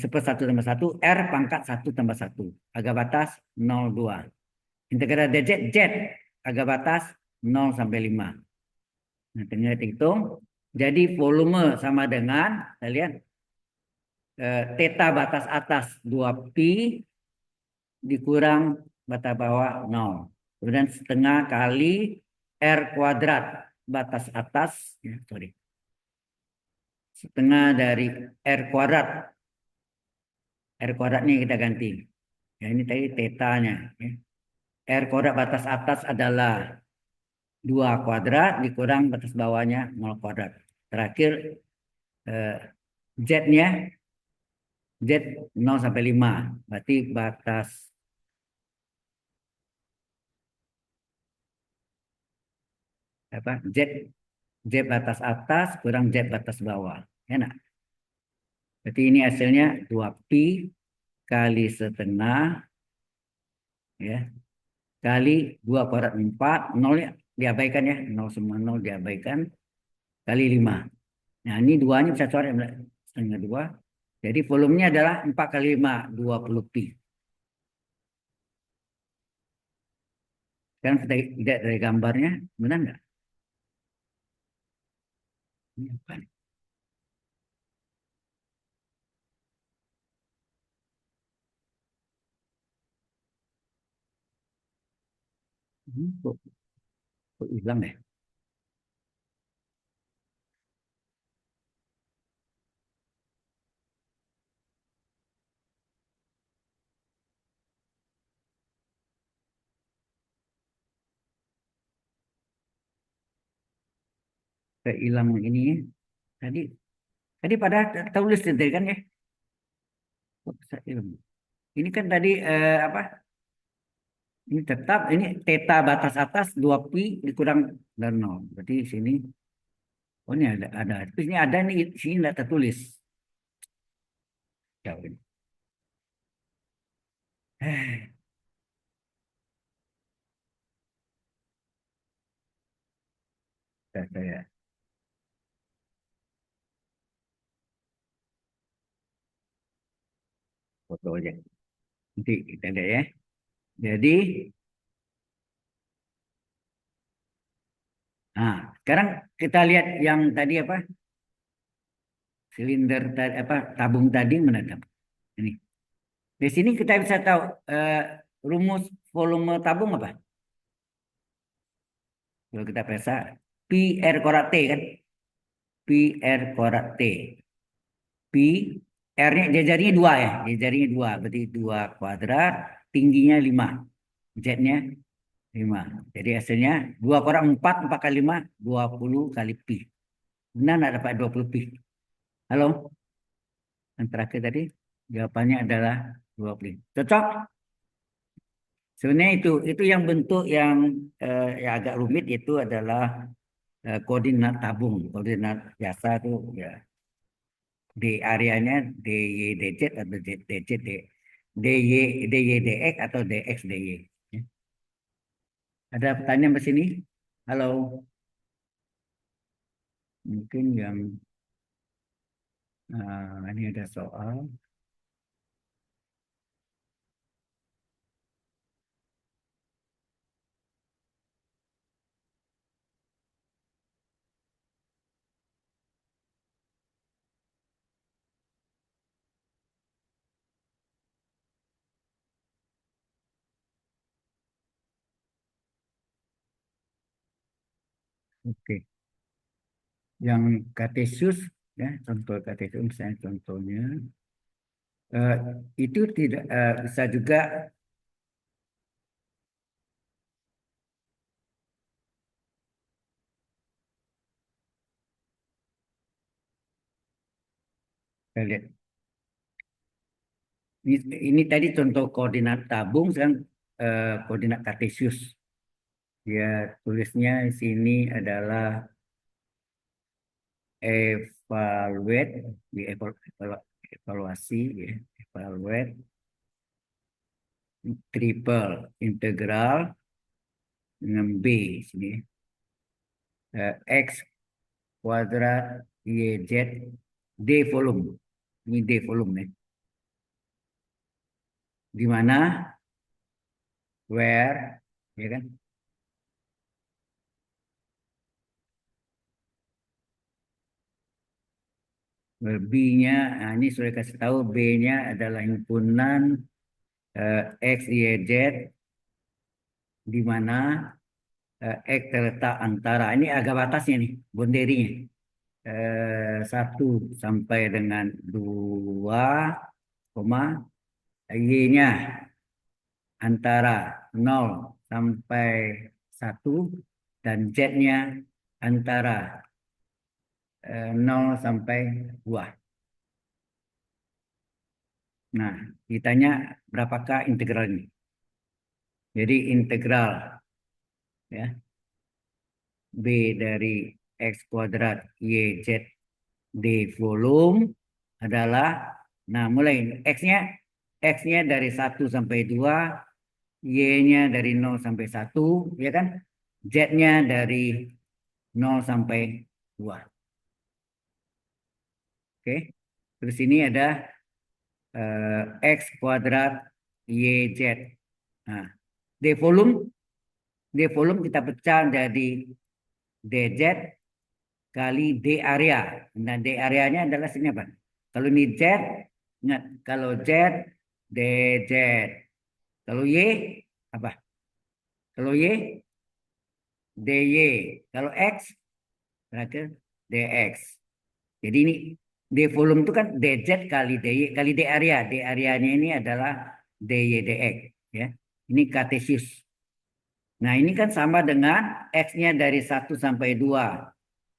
seper 1 tambah 1 R pangkat 1 tambah 1. Agak batas 0,2. Integral dz Z agak batas 0 sampai 5. Nah, tinggal hitung. Jadi volume sama dengan, kita lihat, theta batas atas 2 pi dikurang batas bawah 0. Kemudian setengah kali R kuadrat batas atas, ya, sorry, setengah dari R kuadrat. R kuadratnya kita ganti. Ya, ini tadi tetanya. Ya. R kuadrat batas atas adalah 2 kuadrat dikurang batas bawahnya 0 kuadrat. Terakhir eh, Z-nya Z 0 sampai 5. Berarti batas apa? Z batas atas kurang Z batas bawah. Enak. Berarti ini hasilnya 2 pi kali setengah ya kali 2 kuadrat 4, 0 ya diabaikan ya, 0 semua 0 diabaikan kali 5. Nah, ini duanya bisa coret setengah 2. Jadi volumenya adalah 4 kali 5, 20 pi. Sekarang kita lihat dari gambarnya, benar nggak? Ini apa nih? Ini kok hilang ya? Kayak hilang ini ya. Tadi tadi pada tulis tadi kan ya? Kok bisa hilang? Ini kan tadi apa? Ini tetap ini theta batas atas 2 pi dikurang dari 0. Berarti sini oh ini ada. Tapi ini ada nih sini tidak tertulis. Jauh ini. Eh, saya foto aja. Nanti kita lihat ya. Jadi, nah, sekarang kita lihat yang tadi apa? Silinder tadi apa? Tabung tadi mana tabung? Ini. Di sini kita bisa tahu rumus volume tabung apa? Kalau kita periksa pi R kuadrat T kan? Pi R kuadrat T. Pi R-nya jarinya 2 ya. Jarinya 2 berarti 2 kuadrat, tingginya 5. Z-nya 5. Jadi hasilnya 2 kuadrat 4, 4 kali 5, 20 kali pi. Benar nggak dapat 20 pi? Halo? Yang terakhir tadi jawabannya adalah 20. Cocok? Sebenarnya itu yang bentuk yang agak rumit itu adalah koordinat tabung. Koordinat biasa itu ya D areanya DY DZ atau DZ DY DY DX atau DX DY. Ya. Ada pertanyaan di sini? Halo, mungkin yang ini ada soal. Oke, yang kartesius ya contoh kartesius misalnya contohnya Eh, itu tidak bisa juga kita lihat. Ini tadi contoh koordinat tabung, sekarang koordinat kartesius. Ya, tulisnya di sini adalah evaluate, evaluasi, ya, evaluate triple integral dengan B sini. X kuadrat YZ D volume. Ini D volume nih. Di mana where, ya kan? B-nya, nah ini sudah kasih tahu B-nya adalah himpunan X, Y, Z, di mana X terletak antara, ini agak batasnya nih, boundary-nya. 1 sampai dengan 2, Y-nya antara 0 sampai 1, dan Z-nya antara 0 sampai 2. Nah, ditanya berapakah integral ini? Jadi integral ya B dari X kuadrat YZ D volume adalah, nah mulai X-nya dari 1 sampai 2, Y-nya dari 0 sampai 1, ya kan? Z-nya dari 0 sampai 2. Oke. Terus ini ada X kuadrat YZ. Nah, D volume kita pecah dari DZ kali D area. Nah, D areanya adalah sini apa? Kalau ini Z, ingat kalau Z DZ. Kalau Y apa? Kalau Y DY. Kalau X terakhir DX. Jadi ini D volume itu kan DZ kali DY kali D area. D areanya ini adalah DY DX ya. Ini kartesius. Nah, ini kan sama dengan X-nya dari 1 sampai 2.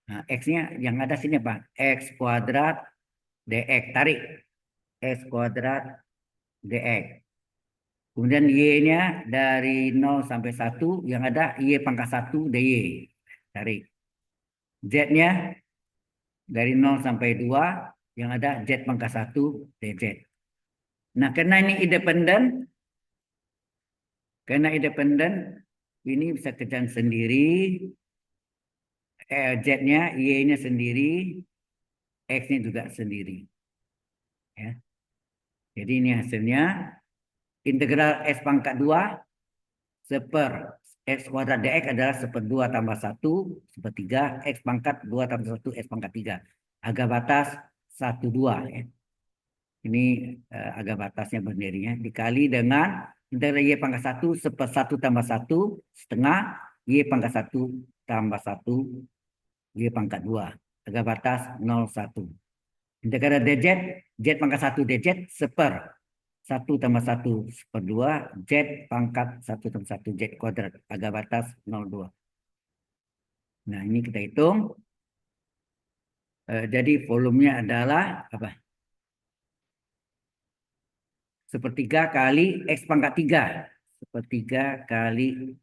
Nah, X-nya yang ada sini apa? X kuadrat DX. Tarik. X kuadrat DX. Kemudian Y-nya dari 0 sampai 1. Yang ada Y pangkat 1 DY. Tarik. Z-nya dari 0 sampai 2. Yang ada Z pangkat 1 DZ. Nah, karena independen, ini bisa kerjaan sendiri. Z-nya, Y-nya sendiri, X-nya juga sendiri. Ya. Jadi ini hasilnya integral S pangkat 2 seper X kuadrat DX adalah seper 2 tambah 1 seper 3 X pangkat 2 tambah 1 X pangkat 3. Agak batas 1, 2. Ya. Ini agak batasnya berdirinya. Dikali dengan integral Y pangkat 1 seper 1 tambah 1 setengah Y pangkat 1 tambah 1 Y pangkat 2. Agak batas 0, 1. Integral DZ, Z pangkat 1 DZ seper 1 tambah 1 seper 2, Z pangkat 1 tambah 1 Z kuadrat. Agak batas 0,2. Nah, ini kita hitung. Jadi volumenya adalah apa? Sepertiga kali X pangkat 3. Sepertiga kali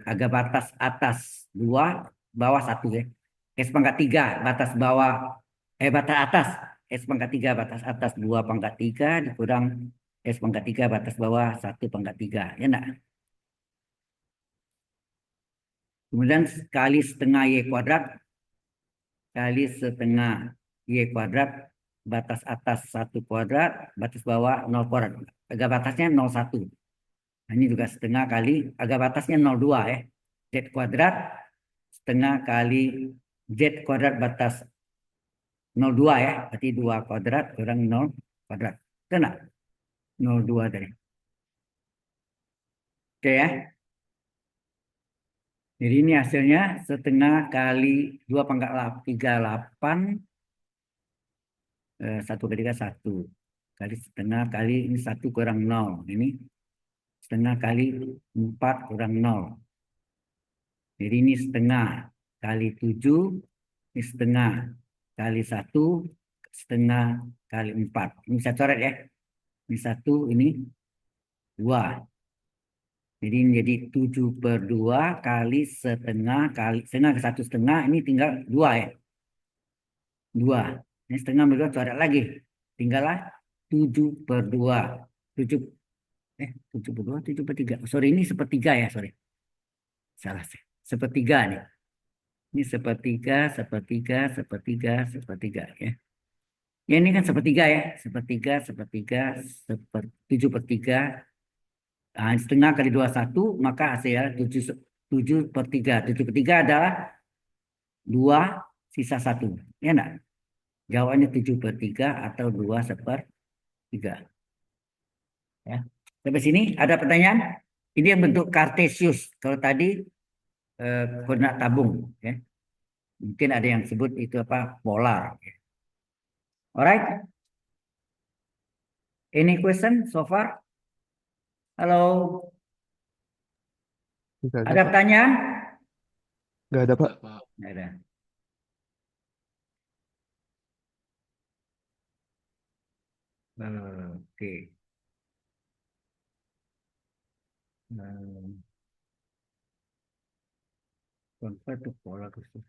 agak batas atas 2, bawah 1 ya. X pangkat 3, batas bawah, batas atas. X pangkat 3, batas atas 2 pangkat 3, dikurang X pangkat 3, batas bawah 1 pangkat 3. Ya enggak? Kemudian kali setengah Y kuadrat, kali setengah Y kuadrat, batas atas 1 kuadrat, batas bawah 0 kuadrat. Agak batasnya 0,1. Nah, ini juga setengah kali, agak batasnya 0,2 ya. Z kuadrat, setengah kali Z kuadrat batas 0,2 ya. Berarti 2 kuadrat kurang 0 kuadrat. Betul nggak? 0,2 tadi. Oke ya. Jadi ini hasilnya setengah kali 2 pangkat 38. 1 kali 1. kali setengah kali ini 1 kurang 0. Ini setengah kali 4 kurang 0. Jadi ini setengah kali 7. Ini setengah kali 1. Setengah kali 4. Ini saya coret ya. Ini 1, ini 2. Jadi ini jadi 7/2 kali setengah kali setengah ke 1/2. Ini tinggal 2 ya. 2. Ini setengah berdua coret lagi. Tinggallah 7/2. 7 7/2, 7/3. Sorry, ini sepertiga ya, sorry. Salah. Sepertiga nih. Ini sepertiga, sepertiga, sepertiga, sepertiga ya. Ya ini kan sepertiga ya. Sepertiga, sepertiga, 7/3. Nah, setengah kali 21, maka hasilnya 7/3. 7/3 adalah 2 sisa 1. Ya enggak? Jawabannya 7/3 atau 2/3. Ya. Sampai sini ada pertanyaan? Ini yang bentuk kartesius. Kalau tadi koordinat tabung. Ya. Mungkin ada yang sebut itu apa? Polar. Ya. Alright. Any question so far? Halo, Nggak ada, ada Pak. pertanyaan? Nggak ada, Pak. Tidak, Pak. Nggak ada. Oke. Convert to polar khusus.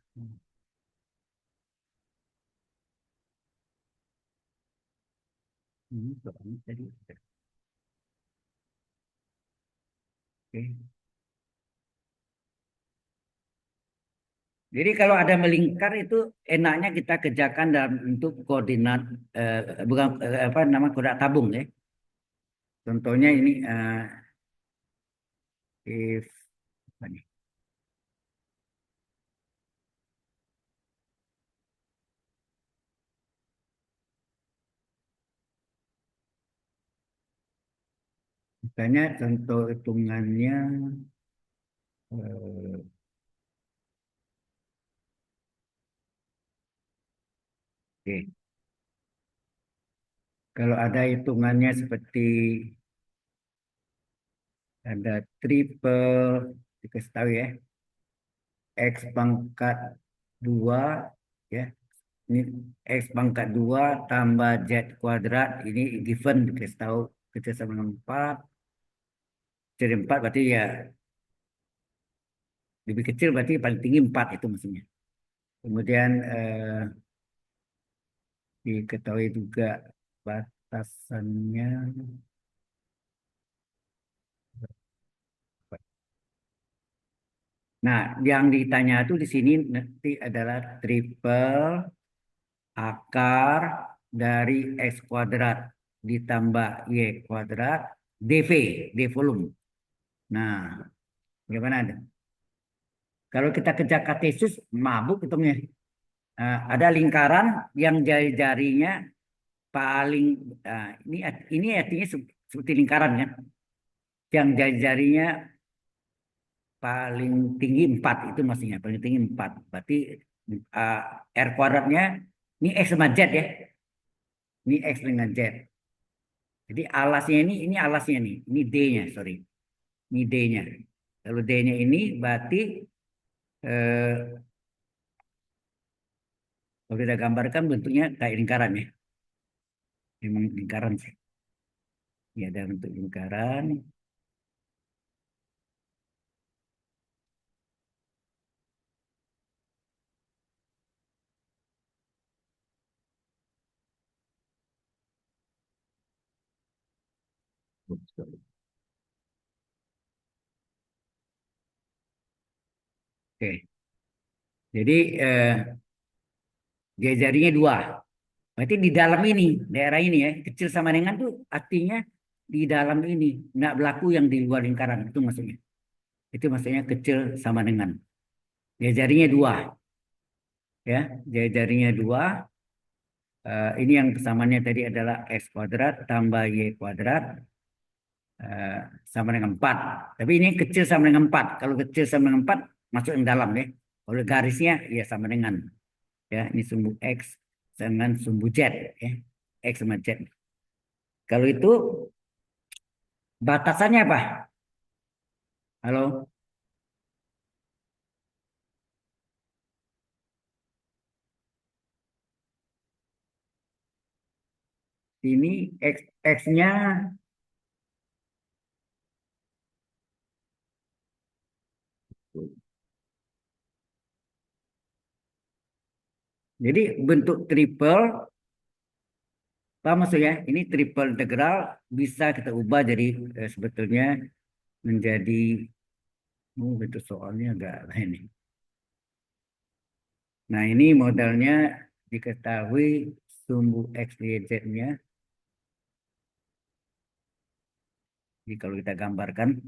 Ini soalnya tadi. Oke. Jadi kalau ada melingkar itu enaknya kita kerjakan dalam bentuk koordinat bukan apa nama koordinat tabung ya. Contohnya ini if apa nih? Misalnya contoh hitungannya eh, oke. Kalau ada hitungannya seperti ada triple dikasih tahu ya, x pangkat 2 ya. Ini x pangkat 2 tambah z kuadrat ini given dikasih tahu kecil sama dengan 4. Kecil 4 berarti ya lebih kecil berarti paling tinggi 4 itu maksudnya. Kemudian diketahui juga batasannya. Nah, yang ditanya itu di sini nanti adalah triple akar dari x kuadrat ditambah y kuadrat dv, d volume. Nah, bagaimana ada? Kalau kita kerja kartesius, mabuk hitungnya. Ada lingkaran yang jari-jarinya paling ini artinya seperti lingkaran kan, yang jari-jarinya paling tinggi 4 itu maksudnya paling tinggi 4. Berarti uh, R kuadratnya ini X sama Z ya. Ini X dengan Z. Jadi alasnya ini alasnya nih. Ini D-nya, sorry. Ini D-nya. Kalau D-nya ini berarti eh, kalau kita gambarkan bentuknya kayak lingkaran ya. Memang lingkaran sih. Ini ada bentuk lingkaran. Oke. Jadi jari-jarinya 2. Berarti di dalam ini, daerah ini ya, kecil sama dengan tuh artinya di dalam ini, nggak berlaku yang di luar lingkaran, itu maksudnya. Itu maksudnya kecil sama dengan. Ya jarinya 2, ya, jarinya 2. Ini yang persamaannya tadi adalah x kuadrat tambah y kuadrat eh, sama dengan 4. Tapi ini kecil sama dengan 4. Kalau kecil sama dengan 4, masuk yang dalam ya. Kalau garisnya ya sama dengan. Ya, ini sumbu x dengan sumbu z ya. X sama z. Kalau itu batasannya apa? Halo? Ini X-nya, jadi bentuk triple, apa maksudnya? Ini triple integral bisa kita ubah jadi sebetulnya menjadi, bentuk soalnya agak lain nih. Nah, ini modelnya diketahui sumbu X, Y, Z-nya. Jadi kalau kita gambarkan,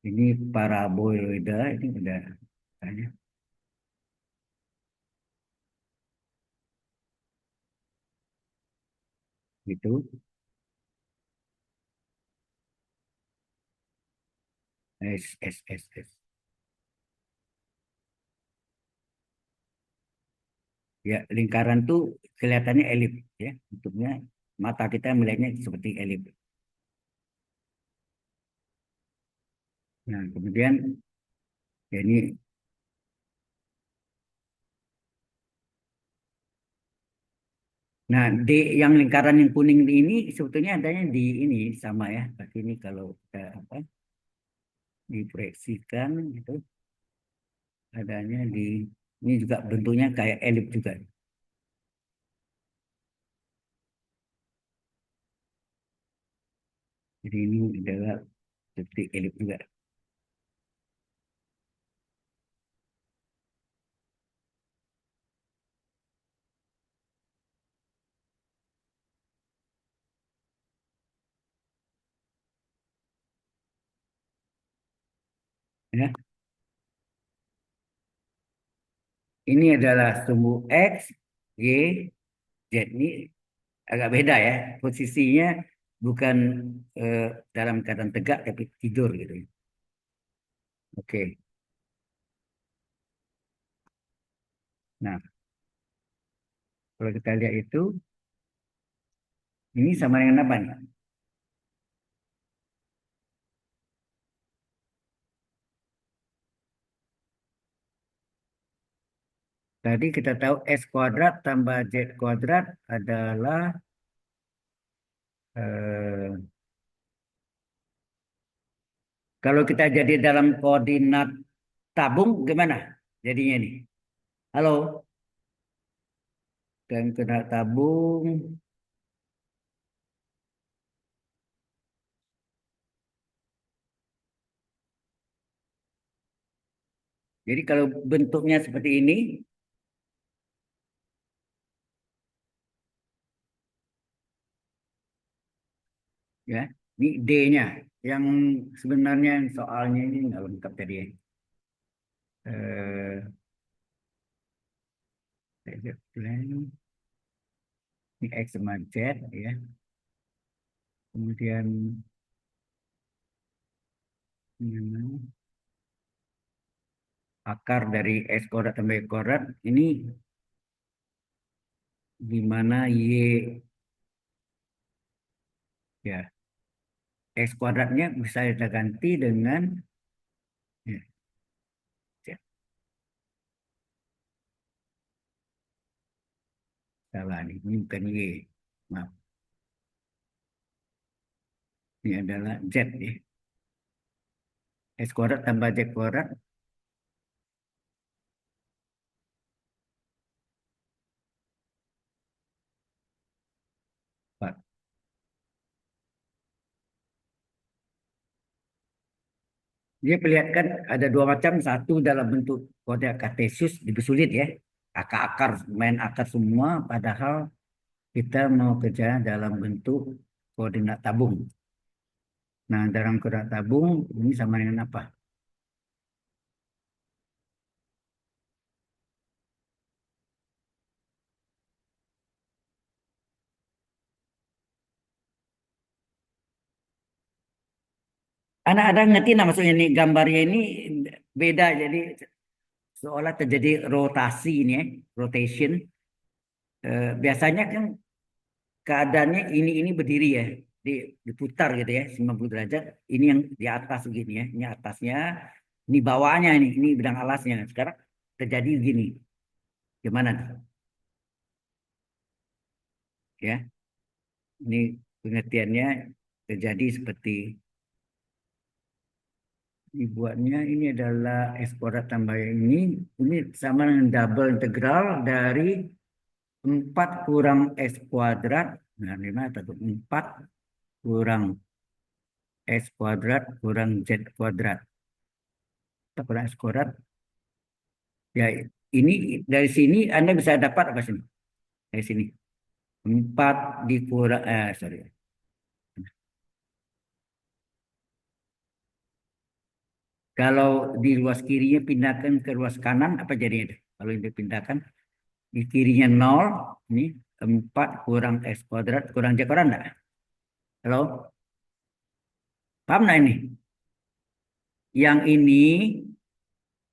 ini paraboloida, ini udah tanya, gitu. S. Ya, lingkaran tuh kelihatannya elip, ya. Bentuknya mata kita melihatnya seperti elip. Nah, kemudian ya ini, nah D yang lingkaran yang kuning ini sebetulnya adanya di ini sama ya. Tapi ini kalau kita apa diproyeksikan itu adanya di ini juga bentuknya kayak elip juga. Jadi ini adalah seperti elip juga. Ya. Ini adalah sumbu X, Y, Z. Ini agak beda ya. Posisinya bukan eh, dalam keadaan tegak tapi tidur gitu. Oke. Nah, kalau kita lihat itu, ini sama dengan apa nih? Tadi kita tahu S kuadrat tambah Z kuadrat adalah eh, kalau kita jadi dalam koordinat tabung gimana jadinya nih? Halo, dan koordinat tabung. Jadi kalau bentuknya seperti ini, ya, ini D-nya. Yang sebenarnya soalnya ini nggak lengkap tadi ya. Eh, plan, ini X sama Z ya. Kemudian ini akar dari X kuadrat tambah Y kuadrat ini di mana Y ya X kuadratnya bisa kita ganti dengan ya, ya, salah nih, ini bukan Y. Maaf, ini adalah Z ya. X kuadrat tambah Z kuadrat. Pak. Dia perlihatkan ada dua macam, satu dalam bentuk koordinat kartesius lebih sulit ya. Akar-akar, main akar semua, padahal kita mau kerja dalam bentuk koordinat tabung. Nah, dalam koordinat tabung ini sama dengan apa? Anak ada ngerti nah maksudnya ini gambarnya ini beda jadi seolah terjadi rotasi ini ya, rotation. Biasanya kan keadaannya ini berdiri ya, diputar gitu ya 90 derajat. Ini yang di atas begini ya, ini atasnya, ini bawahnya ini bidang alasnya. Sekarang terjadi begini. Gimana tuh? Ya, ini pengertiannya terjadi seperti dibuatnya ini adalah x kuadrat tambah ini sama dengan double integral dari 4 kurang x kuadrat. Nah, 5 atau 4 kurang x kuadrat kurang z kuadrat. Kita kurang x kuadrat. Ya, ini dari sini Anda bisa dapat apa sini? Dari sini. 4 dikurang, sorry. Kalau di ruas kirinya pindahkan ke ruas kanan, apa jadinya? Kalau ini dipindahkan, di kirinya 0, ini 4 kurang x kuadrat kurang z kuadrat enggak? Halo? Paham nggak ini? Yang ini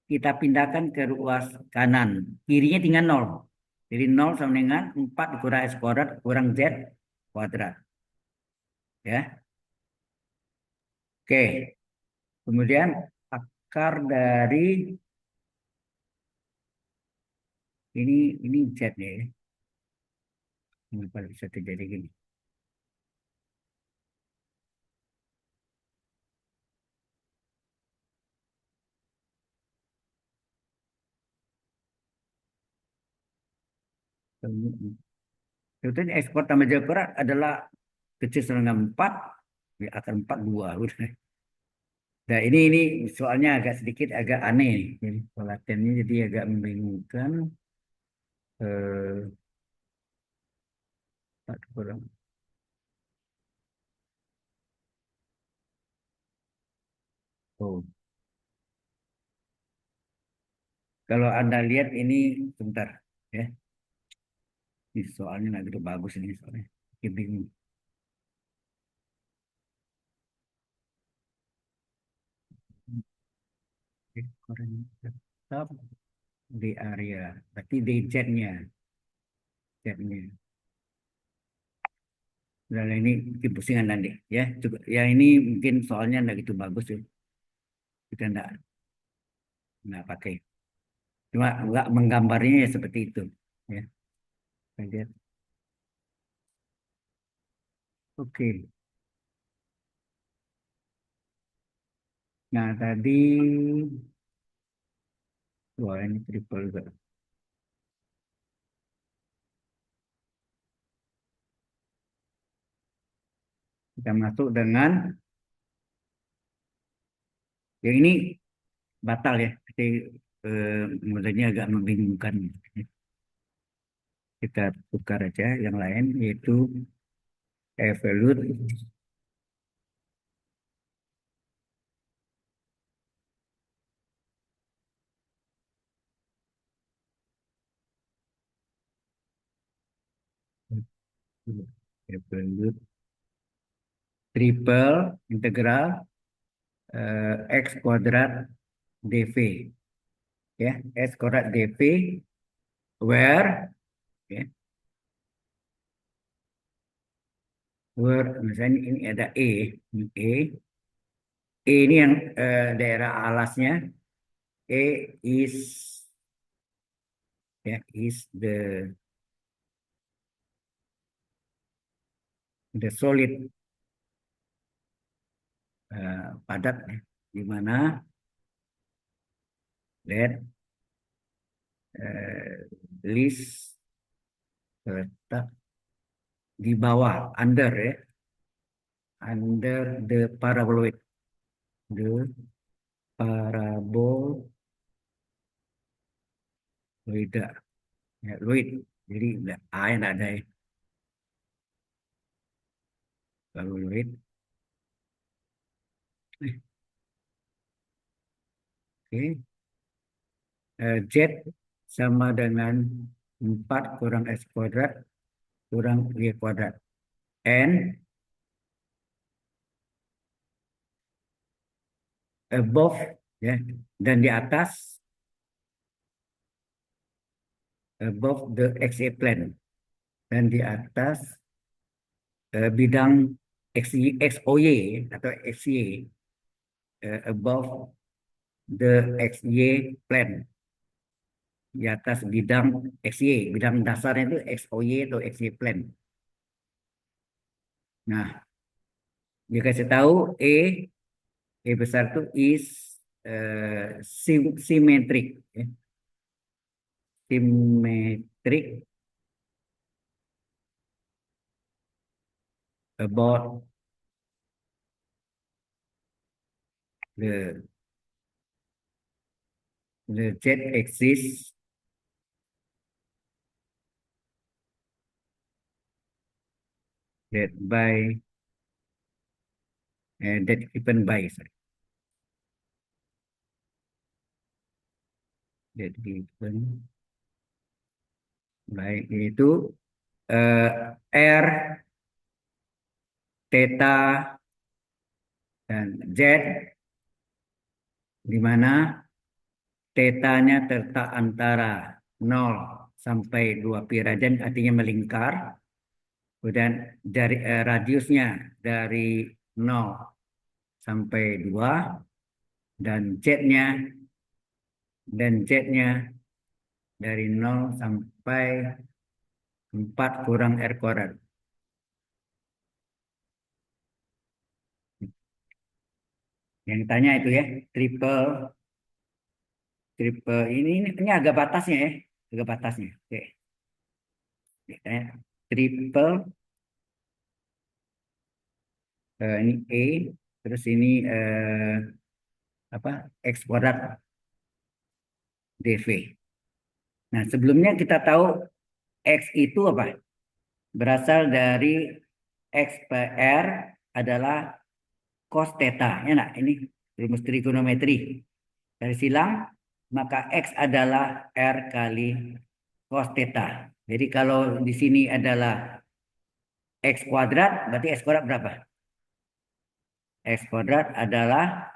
kita pindahkan ke ruas kanan. Kirinya tinggal 0. Jadi 0 sama dengan 4 dikurang x kuadrat kurang z kuadrat. Ya. Oke. Kemudian akar dari ini z ya. Kenapa bisa terjadi gini? Sebetulnya ekspor tambah Jawa Barat adalah kecil sama dengan 4, ya akan 4 2. Udah. Nah, ini soalnya agak sedikit agak aneh nih. Jadi kolatennya jadi agak membingungkan. Eh, 4 kurang. Oh, kalau Anda lihat ini sebentar ya. Ini soalnya nggak gitu bagus ini soalnya. Bikin bingung. Oke, kurang tetap di area. Berarti di Z-nya. Z-nya. Nah, ini bikin pusingan nanti ya. Coba ya ini mungkin soalnya nggak gitu bagus ya. Kita nggak pakai. Cuma nggak menggambarnya ya seperti itu. Ya, kita lihat. Oke. Nah tadi, wah ini triple juga. Kita masuk dengan yang ini batal ya. Jadi modelnya agak membingungkan. Kita tukar aja yang lain yaitu evolute evolute triple integral x kuadrat dv ya x kuadrat dv where ya where misalnya ini ada ini ini yang daerah alasnya is ya is the solid padat ya, di mana let list terletak di bawah under ya under the paraboloid the paraboloid ya, loid jadi A yang ada ya paraboloid. Oke. Z sama dengan 4 kurang X kuadrat kurang Y kuadrat. N above ya dan di atas above the XY plane. Dan di atas bidang XOY atau XY, above the XY plane. Di atas bidang XY, bidang dasarnya itu XOY atau XY plane. Nah, dikasih tahu E besar itu is symmetric, ya. Symmetric about the Z axis that by that given by, sorry, that given by itu R, theta, dan Z, di mana tetanya terletak antara 0 sampai 2 pi radian, artinya melingkar. Kemudian dari radiusnya dari 0 sampai 2 dan Z-nya dari 0 sampai 4 kurang R kuadrat. Yang tanya itu ya, triple ini agak batasnya ya, agak batasnya. Oke. Triple ini E, terus ini apa, X kuadrat dV. Nah, sebelumnya kita tahu X itu apa? Berasal dari X per R adalah cos theta. Ya, nah, ini rumus trigonometri. Dari silang, maka X adalah R kali cos theta. Jadi kalau di sini adalah X kuadrat, berarti X kuadrat berapa? X kuadrat adalah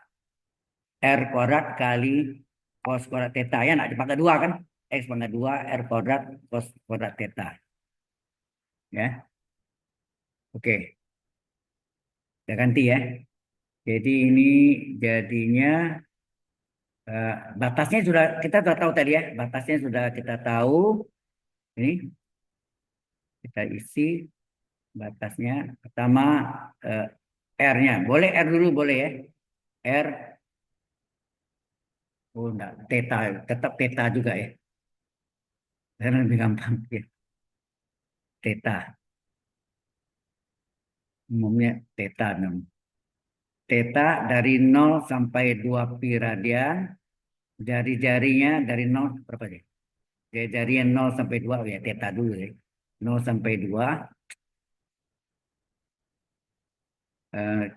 R kuadrat kali cos kuadrat theta. Ya, nak dipangkat 2 kan? X pangkat 2 R kuadrat cos kuadrat theta. Ya, oke. Kita ganti ya. Jadi ini jadinya batasnya kita sudah tahu tadi ya. Batasnya sudah kita tahu. Ini kita isi batasnya. Pertama R-nya. Boleh R dulu boleh ya. R. Oh enggak, theta. Tetap theta juga ya. Karena lebih gampang ya. Theta. Umumnya theta. Theta dari 0 sampai 2 pi radian. Jari-jarinya dari 0 berapa ya? Jari-jarinya 0 sampai 2 ya, theta dulu ya. 0 sampai 2.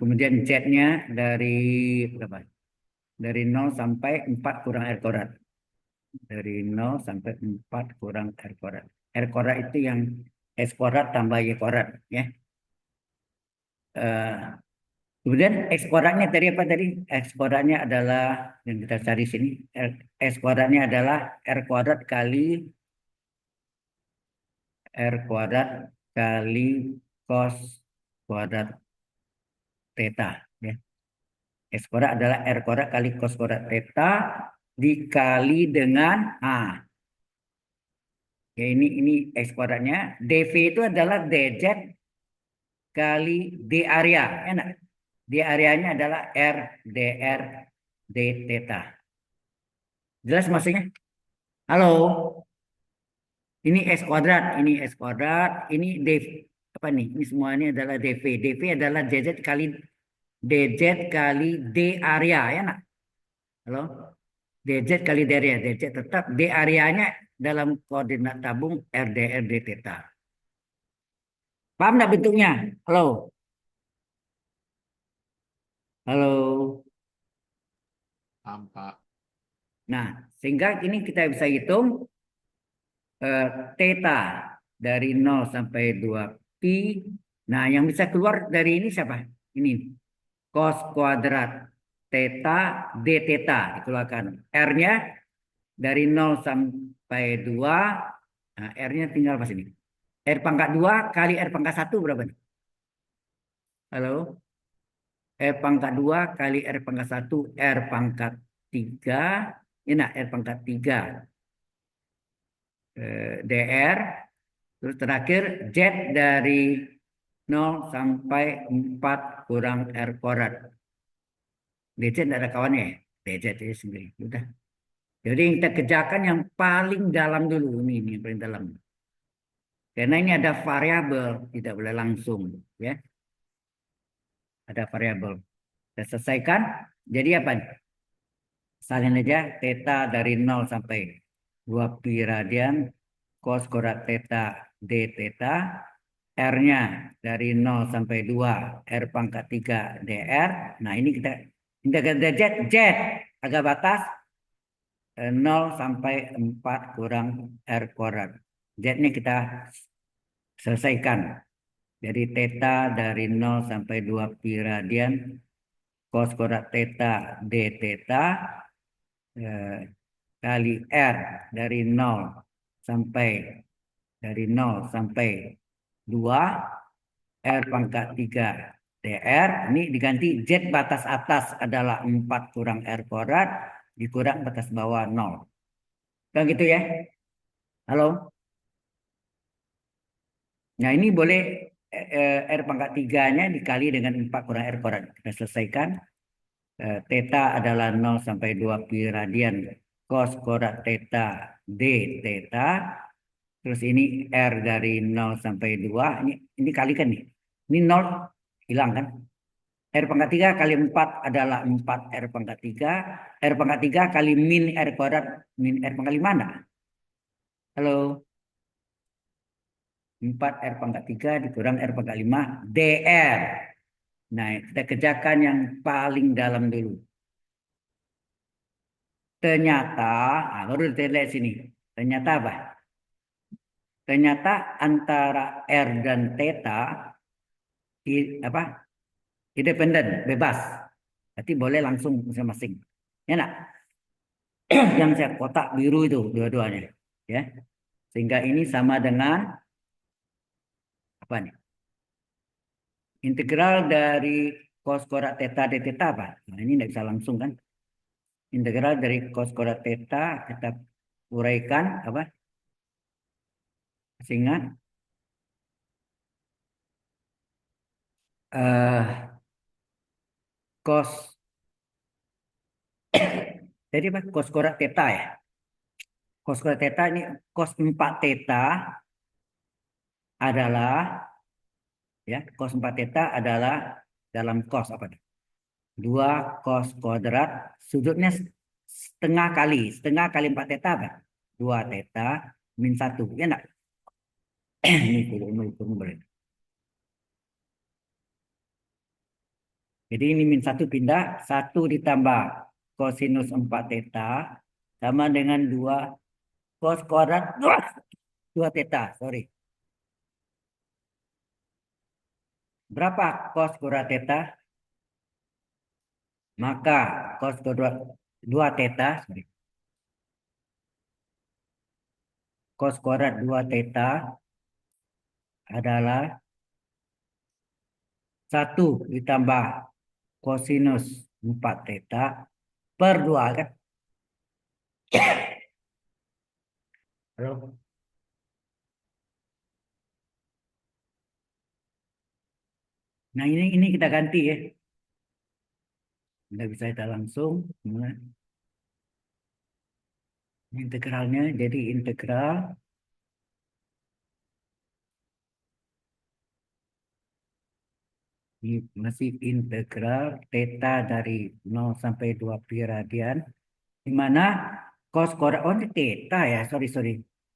Kemudian Z-nya dari berapa? Dari 0 sampai 4 kurang R kuadrat. Dari 0 sampai 4 kurang R kuadrat. R kuadrat itu yang S kuadrat tambah Y kuadrat ya. Kemudian X kuadratnya tadi apa tadi? X kuadratnya adalah yang kita cari sini. X kuadratnya adalah R kuadrat kali cos kuadrat theta ya. X kuadrat adalah R kuadrat kali cos kuadrat theta dikali dengan ya ini X kuadratnya. dV itu adalah dz kali d area. Enak. D areanya adalah R dr d theta. Jelas maksudnya? Halo. Ini X kuadrat, ini dV apa nih? Ini semua ini adalah dV. dV adalah dz kali d area ya nak. Halo. dz kali d area, dz tetap d areanya dalam koordinat tabung r dr d theta. Paham nggak bentuknya? Halo. Halo. Paham, Pak. Nah, sehingga ini kita bisa hitung theta dari 0 sampai 2 pi. Nah, yang bisa keluar dari ini siapa? Ini cos kuadrat theta d theta dikeluarkan. R-nya dari 0 sampai 2 Nah, R-nya tinggal pas ini. R pangkat 2 kali R pangkat 1 berapa nih? Halo? R pangkat 2 kali R pangkat 1 R pangkat 3. Ini nah, R pangkat 3 DR. Terus terakhir Z dari 0 sampai 4 kurang R kuadrat. DZ tidak ada kawannya ya? DZ itu sendiri. Udah. Jadi kita kerjakan yang paling dalam dulu. Ini yang paling dalam. Karena ini ada variabel, tidak boleh langsung. Ya, ada variabel. Kita selesaikan. Jadi apa? Salin aja theta dari 0 sampai 2 pi radian cos kuadrat theta d theta. R-nya dari 0 sampai 2 R pangkat 3 dr. Nah ini kita integral Z, Z agak batas 0 sampai 4 kurang R kuadrat. Z-nya kita selesaikan. Jadi theta dari 0 sampai 2 pi radian cos kuadrat theta d theta kali R dari 0 sampai 2 R pangkat 3 dr. Ini diganti Z batas atas adalah 4 kurang R kuadrat dikurang batas bawah 0. Kan gitu ya? Halo? Nah ini boleh R pangkat 3-nya dikali dengan 4 kurang R kuadrat. Kita selesaikan. Theta adalah 0 sampai 2 pi radian cos kuadrat theta d theta. Terus ini R dari 0 sampai 2. Ini kalikan nih. Ini 0 hilang kan? R pangkat 3 kali 4 adalah 4 R pangkat 3. R pangkat 3 kali min R kuadrat. Min R pangkat 5 enggak? Halo? 4 R pangkat 3 dikurang R pangkat 5 dr. Nah, kita kerjakan yang paling dalam dulu. Ternyata, baru kita lihat sini. Ternyata apa? Ternyata antara R dan theta apa? Independen, bebas. Berarti boleh langsung masing-masing. Ya nak? Yang saya kotak biru itu dua-duanya, ya. Sehingga ini sama dengan apa nih? Integral dari cos kuadrat theta d theta apa? Nah, ini tidak bisa langsung kan? Integral dari cos kuadrat theta kita uraikan apa? Sehingga cos jadi apa? Cos kuadrat theta ya. Cos kuadrat theta ini cos 4 theta adalah ya, cos 4 theta adalah dalam cos apa nih? 2 cos kuadrat sudutnya setengah kali 4 theta apa? 2 theta min 1. Ya enggak? Ini boleh. Jadi ini min 1 pindah, 1 ditambah kosinus 4 theta sama dengan 2 cos kuadrat 2 theta, sorry. Berapa cos kuadrat theta? Maka cos kuadrat 2 theta, sorry. Cos kuadrat 2 theta adalah 1 ditambah kosinus 4 theta per 2 kan? Halo? Nah ini kita ganti ya. Tidak bisa kita langsung. Nah, integralnya jadi integral ini masih integral theta dari 0 sampai 2 pi radian di mana cos kuadrat oh ini theta ya, sorry.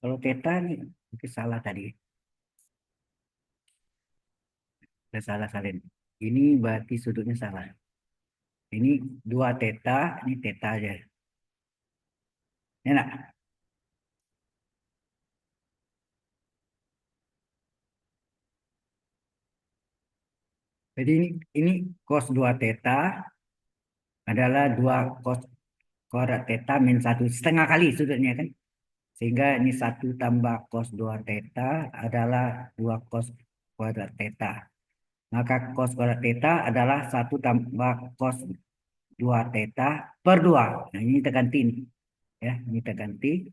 Kalau theta ini mungkin salah tadi. Saya salah salin. Ini berarti sudutnya salah. Ini 2 theta, ini theta aja. Enak. Jadi ini cos 2 theta adalah 2 cos kuadrat theta min 1 setengah kali sudutnya kan. Sehingga ini 1 tambah cos 2 theta adalah 2 cos kuadrat theta. Maka cos kuadrat theta adalah 1 tambah cos 2 theta per 2. Nah, ini kita ganti ini. Ya, ini kita ganti.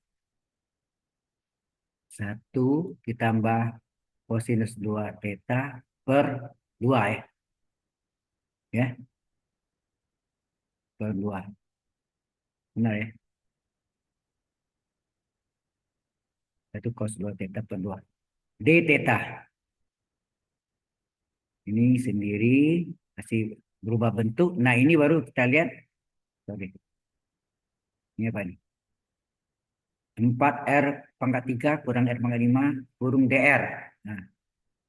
1 ditambah kosinus 2 theta per 2 ya. Ya, per 2. Benar ya. 1 cos 2 theta per 2. D theta. Ini sendiri masih berubah bentuk. Nah, ini baru kita lihat. Sorry. Ini apa nih? 4R pangkat 3 kurang R pangkat 5 kurung DR. Nah,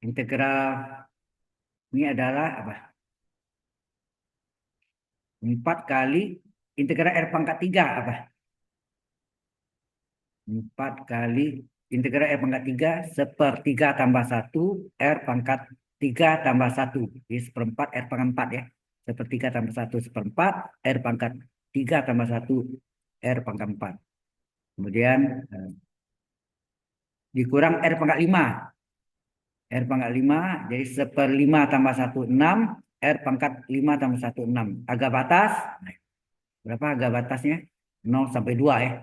integral ini adalah apa? 4 kali integral R pangkat 3 apa? 4 kali integral R pangkat 3 sepertiga tambah 1 R pangkat 3 tambah 1. Jadi seperempat R pangkat 4 ya. Sepertiga tambah 1 seperempat R pangkat 3 tambah 1 R pangkat 4. Kemudian dikurang R pangkat 5. R pangkat 5 jadi 1/5 tambah 1 6. R pangkat 5 tambah 1 6. Agak batas. Berapa agak batasnya? 0 sampai 2 ya.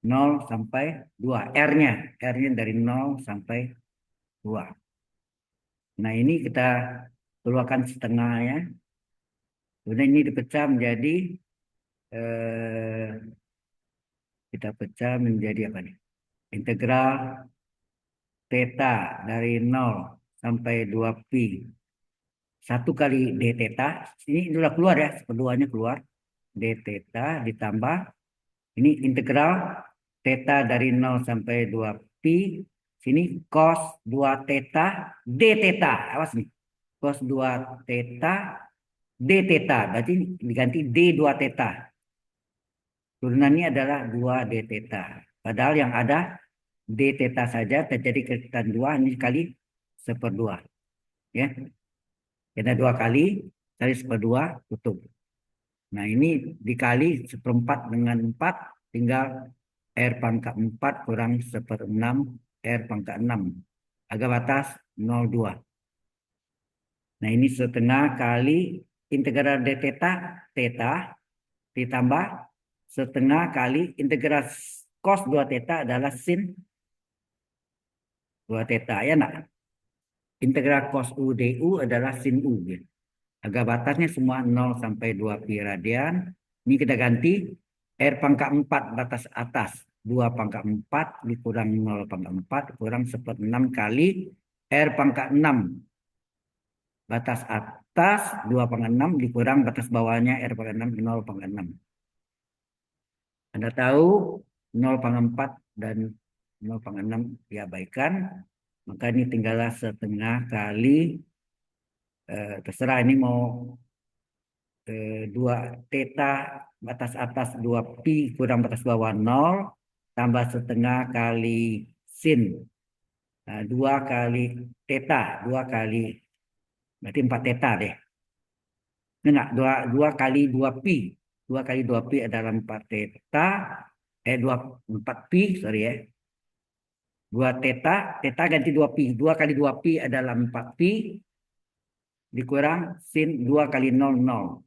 0 sampai 2. R-nya dari 0 sampai 2. Nah, ini kita keluarkan setengahnya. Kemudian ini dipecah menjadi kita pecah menjadi apa nih? Integral theta dari 0 sampai 2pi 1 kali d theta. Ini sudah keluar ya, seperduanya keluar. D theta ditambah ini integral theta dari 0 sampai 2pi. Sini cos 2 theta d theta. Awas nih. Cos 2 theta d theta. Berarti diganti d 2 theta. Turunannya adalah 2 d theta. Padahal yang ada d theta saja terjadi ketekan 2 ini kali 1/2. Ya. Karena 2 kali 1/2 tutup. Nah, ini dikali 1/4 dengan 4 tinggal R pangkat 4 kurang 1/6 R pangkat 6. Agak batas 0,2. Nah, ini setengah kali integral d theta theta ditambah setengah kali integral cos 2 theta adalah sin 2 theta ya nak. Integral cos U du adalah sin U ya. Agak batasnya semua 0 sampai 2 pi radian. Ini kita ganti R pangkat 4 batas atas 2 pangkat 4 dikurang 0 pangkat 4 kurang 1/6 kali R pangkat 6 batas atas 2 pangkat 6 dikurang batas bawahnya R pangkat 6 0 pangkat 6. Anda tahu 0 pangkat 4 dan 0 pangkat 6 diabaikan. Maka ini tinggallah setengah kali terserah ini mau 2 theta batas atas 2 pi kurang batas bawah 0 tambah setengah kali sin. Nah, 2 kali theta, 2 kali berarti 4 theta deh. Enggak, 2 kali 2 pi. 2 kali 2 pi adalah 4 theta. 4 pi, sorry ya. 2 theta, theta ganti 2 pi. 2 kali 2 pi adalah 4 pi dikurang sin 2 kali 0 0.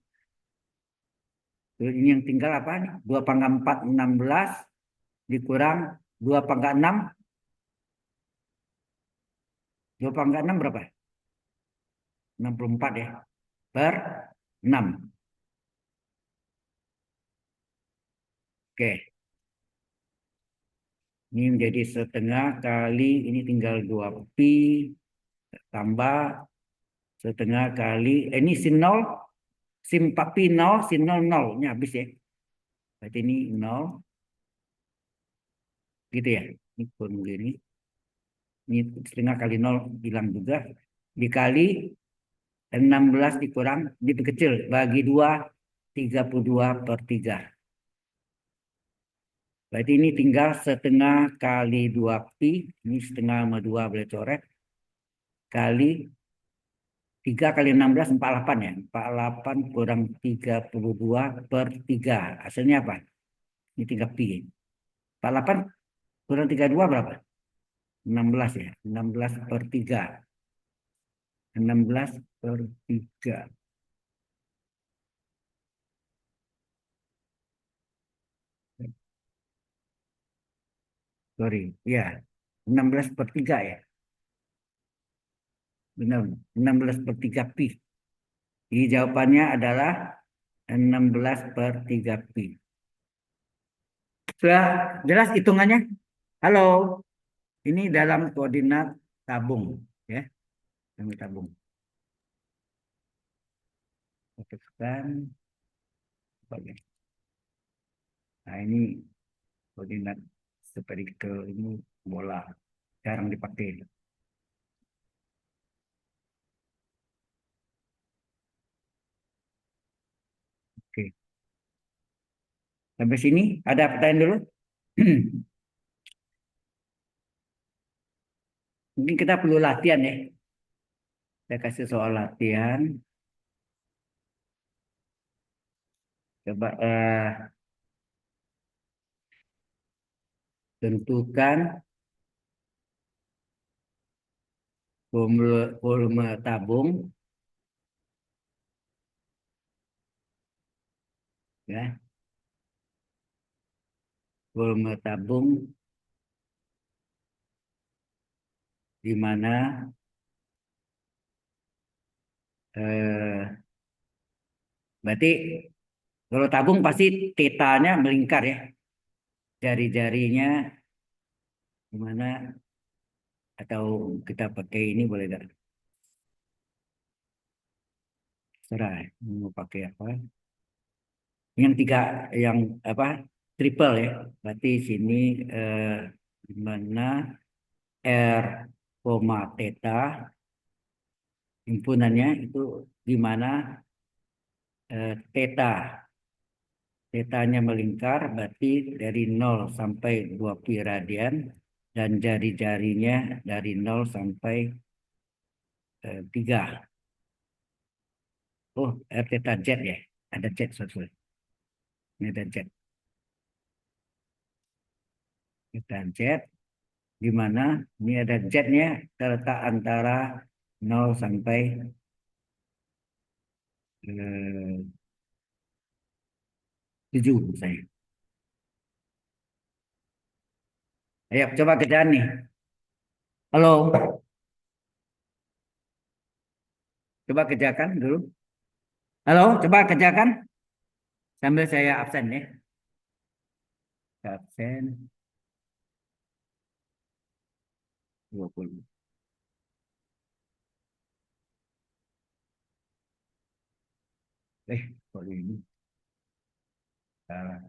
Ini yang tinggal apa nih? 2 pangkat 4 16 dikurang 2 pangkat 6. 2 pangkat 6 berapa? 64 ya. Per 6. Oke. Ini menjadi setengah kali ini tinggal 2 pi tambah setengah kali ini sin 0 sin 4 pi 0 sin 0 0 ini habis ya. Berarti ini 0 gitu ya. Ini pun begini. Ini setengah kali 0 hilang juga. Dikali 16 dikurang itu kecil bagi 2 32/3. Berarti ini tinggal setengah kali 2 pi, ini setengah sama 2 boleh coret, kali 3 kali 16 48 ya. 48 kurang 32/3. Hasilnya apa? Ini 3 pi. 48 Kurang 32 berapa? 16 ya. 16/3. 16/3. Sorry. Ya. 16/3 ya. Benar. 16/3 pi. Jadi jawabannya adalah 16/3 pi. Sudah jelas hitungannya? Halo. Ini dalam koordinat tabung. Ya. Kami tabung. Tekan. Oke. Nah ini koordinat spherical ini bola. Jarang dipakai. Oke. Sampai sini ada pertanyaan dulu? Mungkin kita perlu latihan ya. Saya kasih soal latihan. Coba tentukan volume tabung ya. Volume tabung di mana berarti kalau tabung pasti tetanya melingkar ya. Jari-jarinya gimana atau kita pakai ini boleh nggak? Serah ya. Mau pakai apa? Yang tiga, yang apa? Triple ya. Berarti sini di mana R, theta himpunannya itu di mana theta. Tetanya melingkar berarti dari 0 sampai 2 pi radian dan jari-jarinya dari 0 sampai 3. Oh, R theta Z ya. Ada Z, sorry. Ini ada Z. Theta Z di mana ini ada Z-nya terletak antara 0 sampai 7 saya. Ayo coba kerjaan nih. Halo. Coba kerjakan dulu. Halo, coba kerjakan. Sambil saya absen ya. Absen 20. Kok ini? Salah.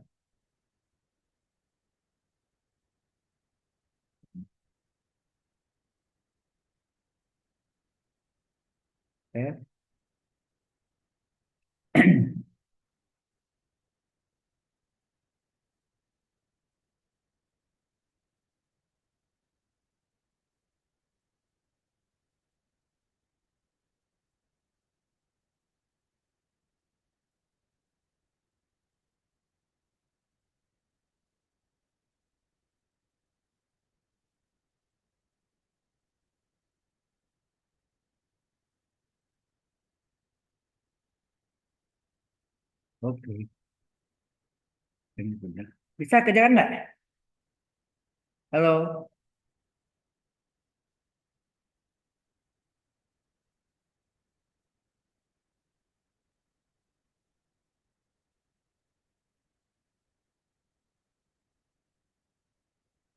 Eh. Oke, ini benar. Bisa kerjakan nggak? Halo,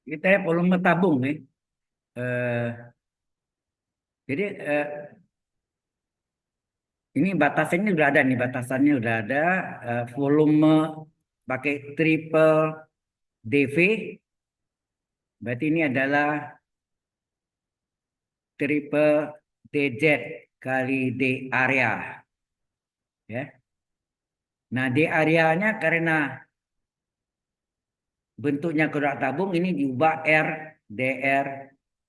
kita ya volume tabung nih. Jadi ini batasannya udah ada nih, batasannya udah ada. Volume pakai triple DV, berarti ini adalah triple DZ kali D area, ya. Nah, D areanya karena bentuknya koordinat tabung ini diubah R dr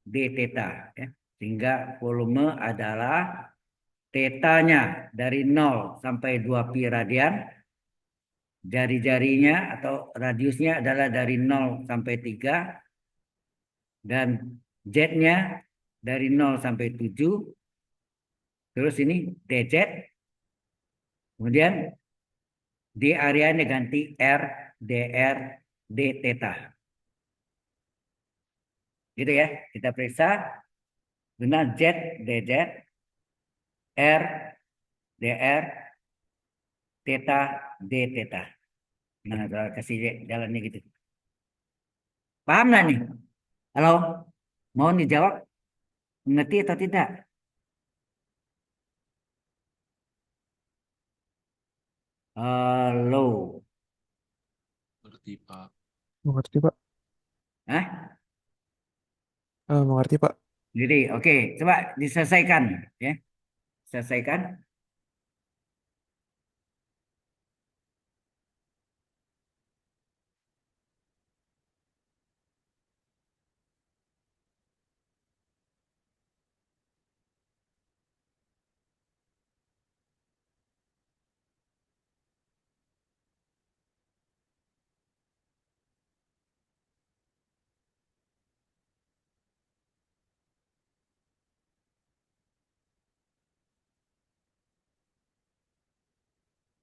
d theta, ya. Sehingga volume adalah tetanya dari 0 sampai 2 pi radian. Jari-jarinya atau radiusnya adalah dari 0 sampai 3 Dan Z-nya dari 0 sampai 7. Terus ini dz. Kemudian D areanya ganti R, dr, d theta. Gitu ya. Kita periksa. Benar Z, dz, R, dr, theta, d theta. Nah, kalau kasih jalannya gitu. Paham nggak nih? Halo? Mau dijawab? Mengerti atau tidak? Halo? Ngerti, Pak. Mengerti, Pak. Hah? Mengerti, Pak. Jadi, oke. Coba diselesaikan. Ya. Selesaikan.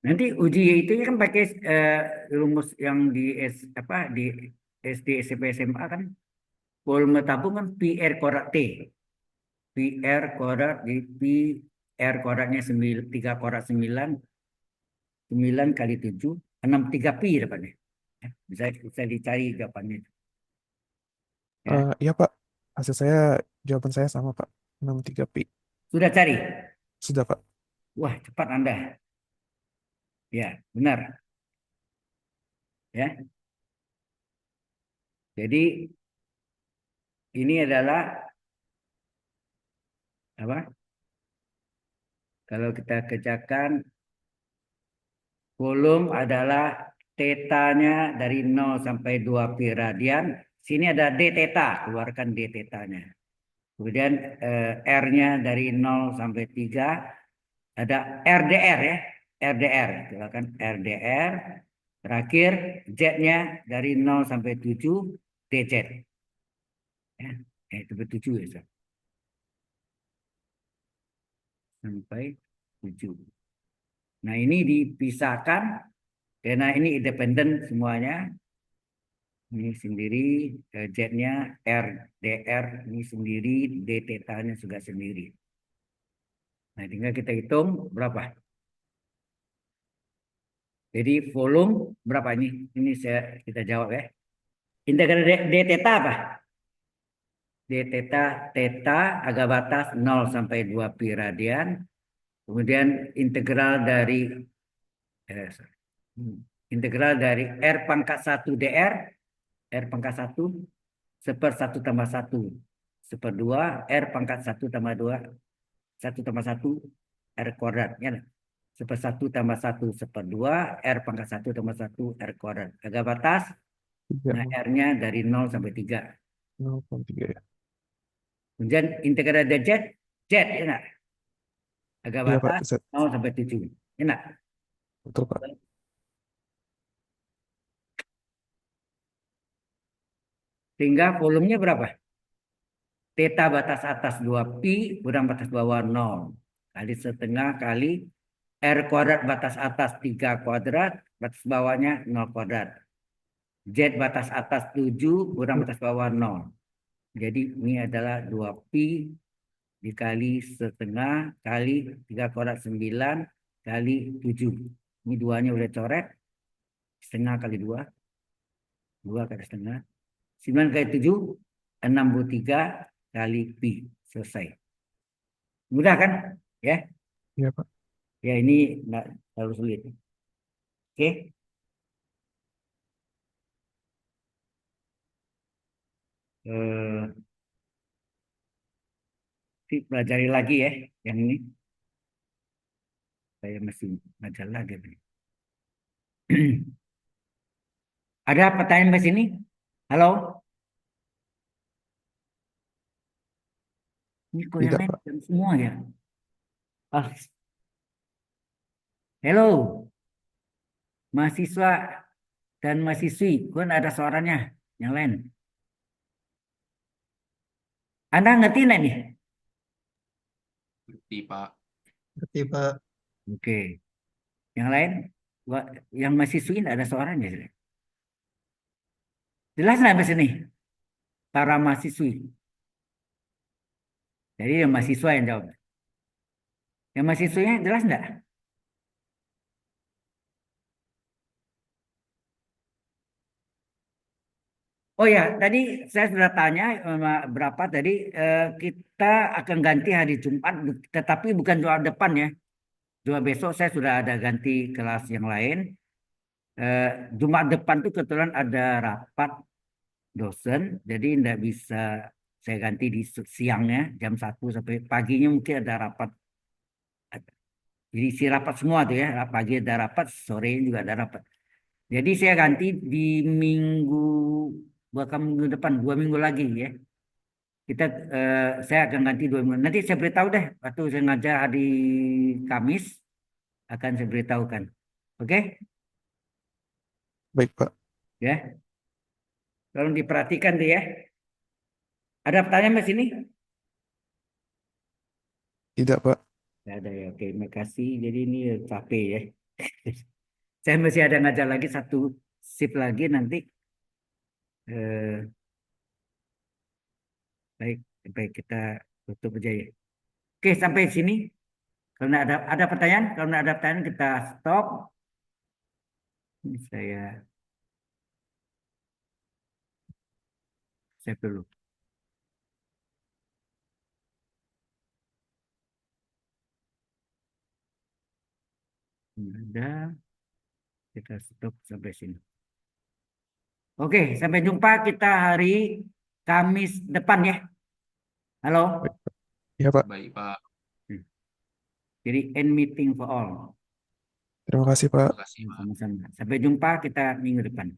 Nanti uji itu kan pakai rumus yang di apa di SD, SMP, SMA kan volume tabung kan PR kuadrat T. PR kuadrat di PR kuadratnya 3 kuadrat 9, 9 kali 7, 63 pi dapatnya. Bisa dicari jawabannya. Ya. Iya, Pak. Hasil saya, jawaban saya sama, Pak. 63 pi. Sudah cari? Sudah, Pak. Wah, cepat Anda. Ya, benar. Ya. Jadi ini adalah apa? Kalau kita kerjakan volume adalah tetanya dari 0 sampai 2 pi radian. Sini ada d theta, keluarkan d tetanya. Kemudian R-nya dari 0 sampai 3 ada RDR ya. RDR, keluarkan RDR. Terakhir Z-nya dari 0 sampai 7 DZ. Ya, itu betul ya, Ustaz. Sampai 7. Nah, ini dipisahkan karena ini independen semuanya. Ini sendiri Z-nya R, dr ini sendiri, d theta-nya juga sendiri. Nah, tinggal kita hitung berapa. Jadi volume berapa ini? Ini kita jawab ya. Integral d theta apa? D theta, theta agak batas 0 sampai 2 pi radian. Kemudian eh, integral dari R pangkat 1 dr, R pangkat 1 seper 1 tambah 1 seper 2, R pangkat 1 tambah 2, 1 tambah 1, R kuadrat. Ya, seper 1 tambah 1 seper 2, R pangkat 1 tambah 1, R kuadrat. Agak batas, 3, nah R-nya dari 0 sampai 3. 0,3 ya. Kemudian integral dari Z, Z, ya enggak? Agak Iya, Pak. batas Z. 0 sampai 7. Ya enggak? Betul, Pak. Sehingga volumenya berapa? Theta batas atas 2 pi kurang batas bawah 0. Kali setengah kali R kuadrat batas atas 3 kuadrat, batas bawahnya 0 kuadrat. Z batas atas 7 kurang batas bawah 0. Jadi ini adalah 2 pi dikali setengah kali 3 kuadrat 9 kali 7. Ini duanya udah coret. Setengah kali 2. 2 kali setengah. 9 kali 7. 63 kali pi. Selesai. Mudah kan? Ya. Iya, Pak. Ya ini nggak terlalu sulit. Oke. Eh, pelajari lagi ya yang ini. Saya masih belajar lagi. Ada pertanyaan di sini? Halo? Ini kok yang Tidak, lain Pak. jam semua ya? Ah, hello, mahasiswa dan mahasiswi. Kan ada suaranya yang lain. Anda ngerti nggak nih? Ngerti, Pak. Ngerti, Pak. Oke. Yang lain? Yang mahasiswi nggak ada suaranya. Jelas nggak di sini? Para mahasiswi. Jadi yang mahasiswa yang jawab. Yang mahasiswinya jelas nggak? Oh ya, tadi saya sudah tanya berapa tadi kita akan ganti hari Jumat, tetapi bukan Jumat depan ya. Jumat besok saya sudah ada ganti kelas yang lain. Eh, Jumat depan tuh kebetulan ada rapat dosen, jadi tidak bisa saya ganti di siangnya jam 1 sampai paginya mungkin ada rapat. Jadi isi rapat semua tuh ya, pagi ada rapat, sore juga ada rapat. Jadi saya ganti di minggu, bahkan minggu depan, 2 minggu lagi ya. Kita, saya akan ganti 2 minggu. Nanti saya beritahu deh, waktu saya ngajar hari Kamis, akan saya beritahukan. Oke? Baik, Pak. Ya, tolong diperhatikan tuh ya. Ada pertanyaan di sini? Tidak, Pak. Tidak ada ya, oke, terima kasih. Jadi ini capek ya. Saya masih ada ngajar lagi satu shift lagi nanti. Eh, baik, baik kita tutup aja ya. Oke, sampai sini. Kalau ada pertanyaan, kalau nggak ada pertanyaan kita stop. Ini saya save dulu. Nggak ada, kita stop sampai sini. Oke, sampai jumpa kita hari Kamis depan ya. Halo. Baik, Pak. Iya, Pak. Baik, Pak. Jadi end meeting for all. Terima kasih, Pak. Terima kasih, Pak. Sama-sama. Sampai jumpa kita minggu depan.